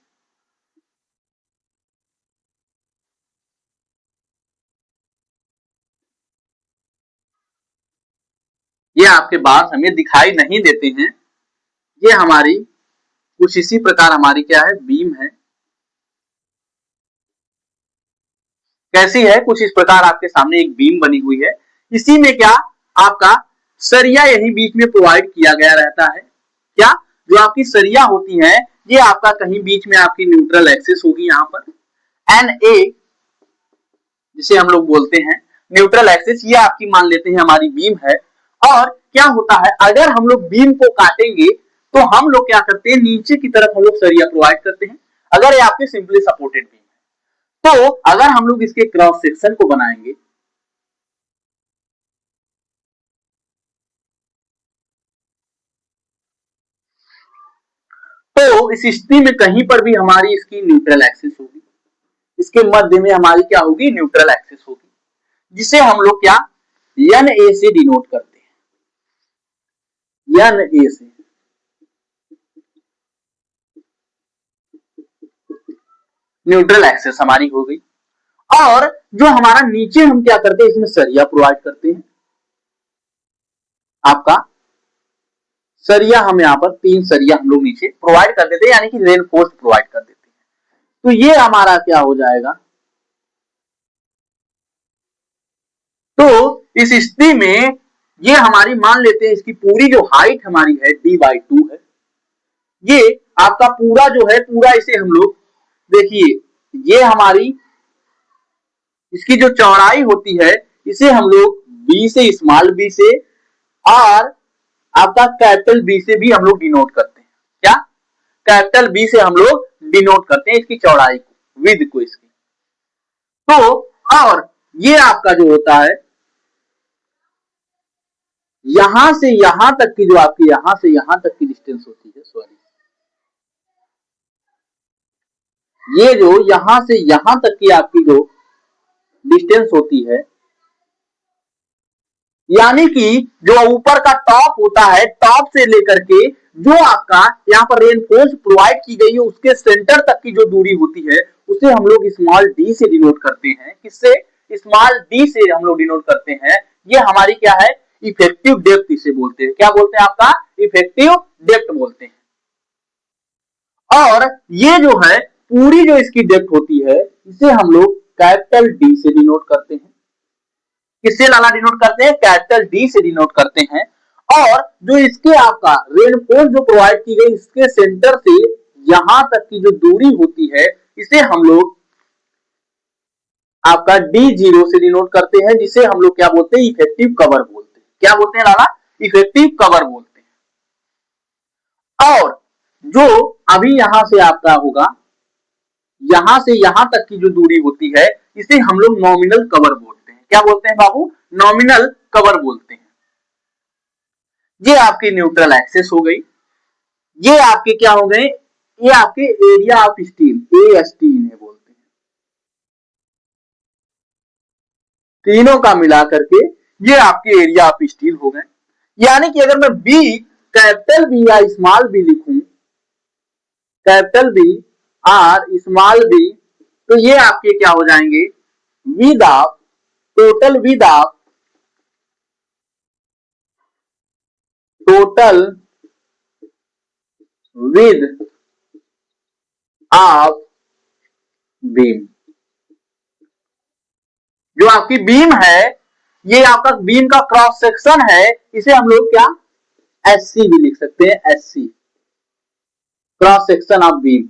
ये आपके बार्स हमें दिखाई नहीं देते हैं। ये हमारी कुछ इसी प्रकार हमारी क्या है, बीम है। कैसी है, कुछ इस प्रकार आपके सामने एक बीम बनी हुई है। इसी में क्या आपका सरिया यही बीच में प्रोवाइड किया गया रहता है। क्या जो आपकी सरिया होती है ये आपका कहीं बीच में आपकी न्यूट्रल एक्सिस होगी यहाँ पर एन ए जिसे हम लोग बोलते हैं न्यूट्रल एक्सिस, ये आपकी मान लेते हैं हमारी बीम है। और क्या होता है, अगर हम लोग बीम को काटेंगे तो हम लोग क्या करते हैं, नीचे की तरफ हम लोग सरिया प्रोवाइड करते हैं। अगर ये आपकी सिंपली सपोर्टेड बीम है तो अगर हम लोग इसके क्रॉस सेक्शन को बनाएंगे तो इस स्थिति में कहीं पर भी हमारी इसकी न्यूट्रल एक्सिस होगी, इसके मध्य में हमारी क्या होगी, न्यूट्रल एक्सिस होगी, जिसे हम लोग क्या एन ए से डिनोट करते हैं। एन ए से न्यूट्रल एक्सिस हमारी हो गई। और जो हमारा नीचे हम क्या करते हैं, इसमें सरिया प्रोवाइड करते हैं। आपका सरिया हम यहाँ पर 3 सरिया हम लोग नीचे प्रोवाइड कर देते हैं, यानी कि रेनफोर्स प्रोवाइड कर देते हैं। तो ये हमारा क्या हो जाएगा, तो इस स्थिति में ये हमारी मान लेते हैं इसकी पूरी जो हाइट हमारी है d/2 है। ये आपका पूरा जो है पूरा इसे हम लोग देखिए, ये हमारी इसकी जो चौड़ाई होती है इसे हम लोग बी से, स्मॉल बी से और आपका कैपिटल बी से भी हम लोग डिनोट करते हैं। क्या कैपिटल बी से हम लोग डिनोट करते हैं इसकी चौड़ाई को, विड्थ को इसकी। तो और ये आपका जो होता है यहां से यहां तक की जो आपकी यहां से यहां तक की डिस्टेंस होती है, सॉरी, ये जो यहां से यहां तक की आपकी जो डिस्टेंस होती है, यानी कि जो ऊपर का टॉप होता है, टॉप से लेकर के जो आपका यहाँ पर रेनफोर्स प्रोवाइड की गई है उसके सेंटर तक की जो दूरी होती है उसे हम लोग स्मॉल डी से डिनोट करते हैं। किससे, स्मॉल डी से हम लोग डिनोट करते हैं। ये हमारी क्या है, इफेक्टिव डेप्थ इसे बोलते हैं। क्या बोलते हैं, आपका इफेक्टिव डेप्थ बोलते हैं। और ये जो है पूरी जो इसकी डेप्थ होती है इसे हम लोग कैपिटल डी से डिनोट करते हैं। किससे लाला डिनोट करते हैं, कैपिटल डी से डिनोट करते हैं। और जो इसके आपका रेनफोर्स जो प्रोवाइड की गई इसके सेंटर से यहां तक की जो दूरी होती है इसे हम लोग आपका D0 से डिनोट करते हैं, जिसे हम लोग क्या बोलते हैं, इफेक्टिव कवर बोलते हैं। क्या बोलते हैं लाला, इफेक्टिव कवर बोलते हैं। और जो अभी यहां से आपका होगा, यहां से यहां तक की जो दूरी होती है इसे हम लोग नॉमिनल कवर बोलते हैं। क्या बोलते हैं बाबू, नॉमिनल कवर बोलते हैं। ये आपकी न्यूट्रल एक्सेस हो गई। ये आपके क्या हो गए, ये आपके एरिया ऑफ स्टील, AST इन्हें बोलते हैं। तीनों का मिला करके ये आपके एरिया ऑफ स्टील हो गए। यानी कि अगर मैं बी, कैपिटल बी या स्मॉल बी लिखूं, कैपिटल बी और स्मॉल बी, तो ये आपके क्या हो जाएंगे, with of, total with of, total with of beam. जो आपकी बीम है, ये आपका बीम का क्रॉस सेक्शन है, इसे हम लोग क्या SC भी लिख सकते हैं, SC, cross section of beam,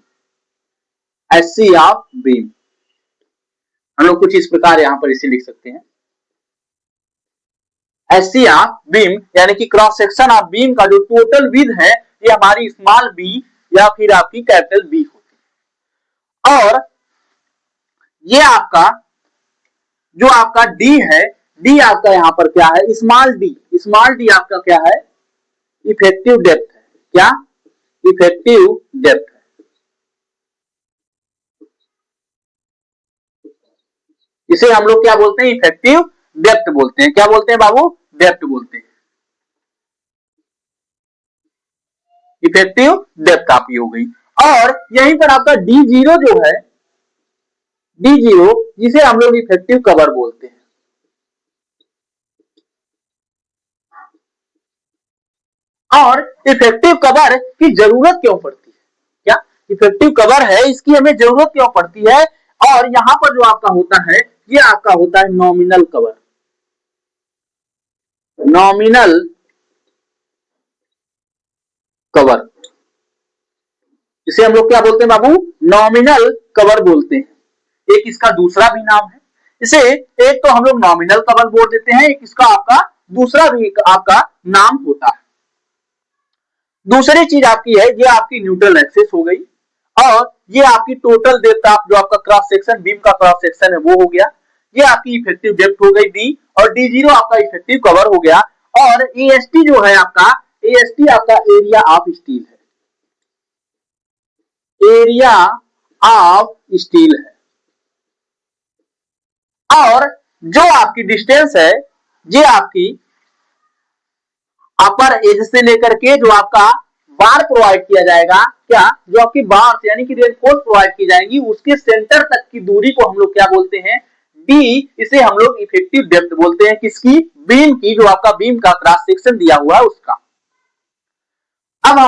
SC of beam. हम लोग कुछ इस प्रकार यहां पर इसे लिख सकते हैं, SC ऑफ बीम, यानी कि क्रॉस सेक्शन ऑफ बीम का जो टोटल विड्थ है ये हमारी स्मॉल बी या फिर आपकी कैपिटल बी होती है। और ये आपका जो आपका डी है, डी आपका यहां पर क्या है, स्मॉल डी, स्मॉल डी आपका क्या है, इफेक्टिव डेप्थ है। क्या, इफेक्टिव डेप्थ है। इसे हम लोग क्या बोलते हैं, इफेक्टिव डेप्थ बोलते हैं। क्या बोलते हैं बाबू, डेप्थ बोलते हैं। इफेक्टिव डेप्थ आपकी हो गई। और यहीं पर आपका D0 जो है, D0 जिसे हम लोग इफेक्टिव कवर बोलते हैं। और इफेक्टिव कवर की जरूरत क्यों पड़ती है, क्या इफेक्टिव कवर है इसकी हमें जरूरत क्यों पड़ती है। और यहां पर जो आपका होता है ये आपका होता है नॉमिनल कवर, नॉमिनल कवर, इसे हम लोग क्या बोलते हैं बाबू, नॉमिनल कवर बोलते हैं। एक इसका दूसरा भी नाम है, इसे एक तो हम लोग नॉमिनल कवर बोल देते हैं, एक इसका आपका दूसरा भी आपका नाम होता है। दूसरी चीज आपकी है ये आपकी न्यूट्रल एक्सिस हो गई, और ये आपकी टोटल डेप्थ ऑफ जो आपका क्रॉस सेक्शन बीम का क्रॉस सेक्शन है वो हो गया, ये आपकी इफेक्टिव डेप्थ हो गई डी, और डी जीरो आपका इफेक्टिव कवर हो गया। और एएसटी जो है आपका, एएसटी आपका एरिया ऑफ स्टील है, एरिया ऑफ स्टील है। और जो आपकी डिस्टेंस है ये आपकी अपर एज से लेकर के जो आपका बार प्रोवाइड किया जाएगा, क्या जो आपकी बार यानी कि रेनफोर्स प्रोवाइड की जाएंगी उसके सेंटर तक की दूरी को हम लोग क्या बोलते हैं, डी, इसे हम लोग इफेक्टिव डेप्थ बोलते हैं, किसकी, बीम की, जो आपका बीम का क्रॉस सेक्शन दिया हुआ है उसका। अब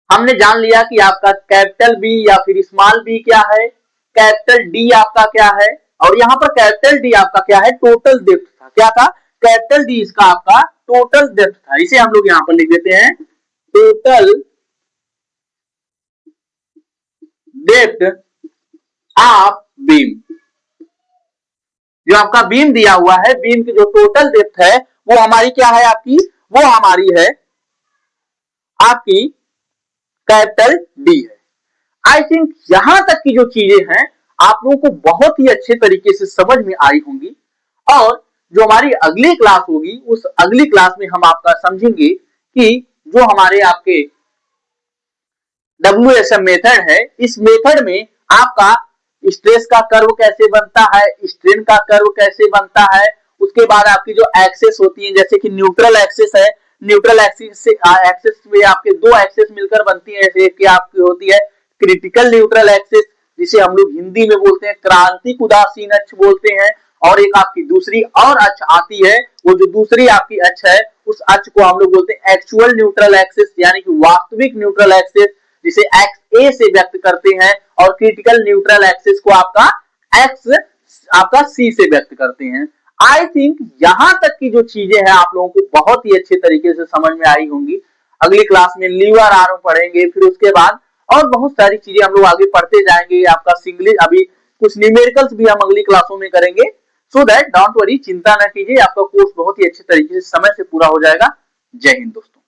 हमने जान लिया कि आपका कैपिटल बी या फिर स्मॉल बी क्या है, कैपिटल डी आपका क्या है, और यहां पर कैपिटल डी आपका क्या है, टोटल डेप्थ था, क्या था, कैपिटल डी इसका आपका टोटल डेप्थ था, इसे हम लोग यहां पर लिख देते हैं टोटल डेप्थ ऑफ बीम। जो आपका बीम दिया हुआ है, बीम की जो टोटल डेप्थ है वो हमारी क्या है आपकी, वो हमारी है आपकी कैपिटल डी है। आई थिंक यहां तक की जो चीजें हैं आप लोगों को बहुत ही अच्छे तरीके से समझ में आई होंगी, और जो हमारी अगली क्लास होगी उस अगली क्लास में हम आपका समझेंगे कि जो हमारे आपके WSM मेथड है, इस मेथड में आपका स्ट्रेस का कर्व कैसे बनता है, स्ट्रेन का कर्व कैसे बनता है, उसके बाद आपकी जो एक्सेस होती है जैसे कि न्यूट्रल एक्सेस है, न्यूट्रल एक्सिस से एक्सेस में आपके दो एक्सेस मिलकर बनती है, जैसे कि आपकी होती है क्रिटिकल न्यूट्रल एक्सिस जिसे हम लोग हिंदी में बोलते हैं क्रांतिक उदासीन अक्ष बोलते हैं, और एक आपकी दूसरी और अक्ष आती है, वो जो दूसरी आपकी अक्ष है उस अक्ष को हम लोग बोलते हैं एक्चुअल न्यूट्रल एक्सिस यानी कि वास्तविक न्यूट्रल एक्सिस, जिसे एक्स ए से व्यक्त करते हैं, और क्रिटिकल न्यूट्रल एक्सिस को आपका एक्स आपका सी से व्यक्त करते हैं। आई थिंक यहां तक की जो चीजें हैं आप लोगों को बहुत ही अच्छे तरीके से समझ में आई होंगी। अगली क्लास में लीवर आर्म पढ़ेंगे, फिर उसके बाद और बहुत सारी चीजें हम लोग आगे पढ़ते जाएंगे। आपका सिंगलिश, अभी कुछ न्यूमेरिकल्स भी हम अगली क्लासों में करेंगे। सो दैट डोंट वरी, चिंता ना कीजिए, आपका कोर्स बहुत ही अच्छे तरीके से समय से पूरा हो जाएगा। जय हिंद दोस्तों।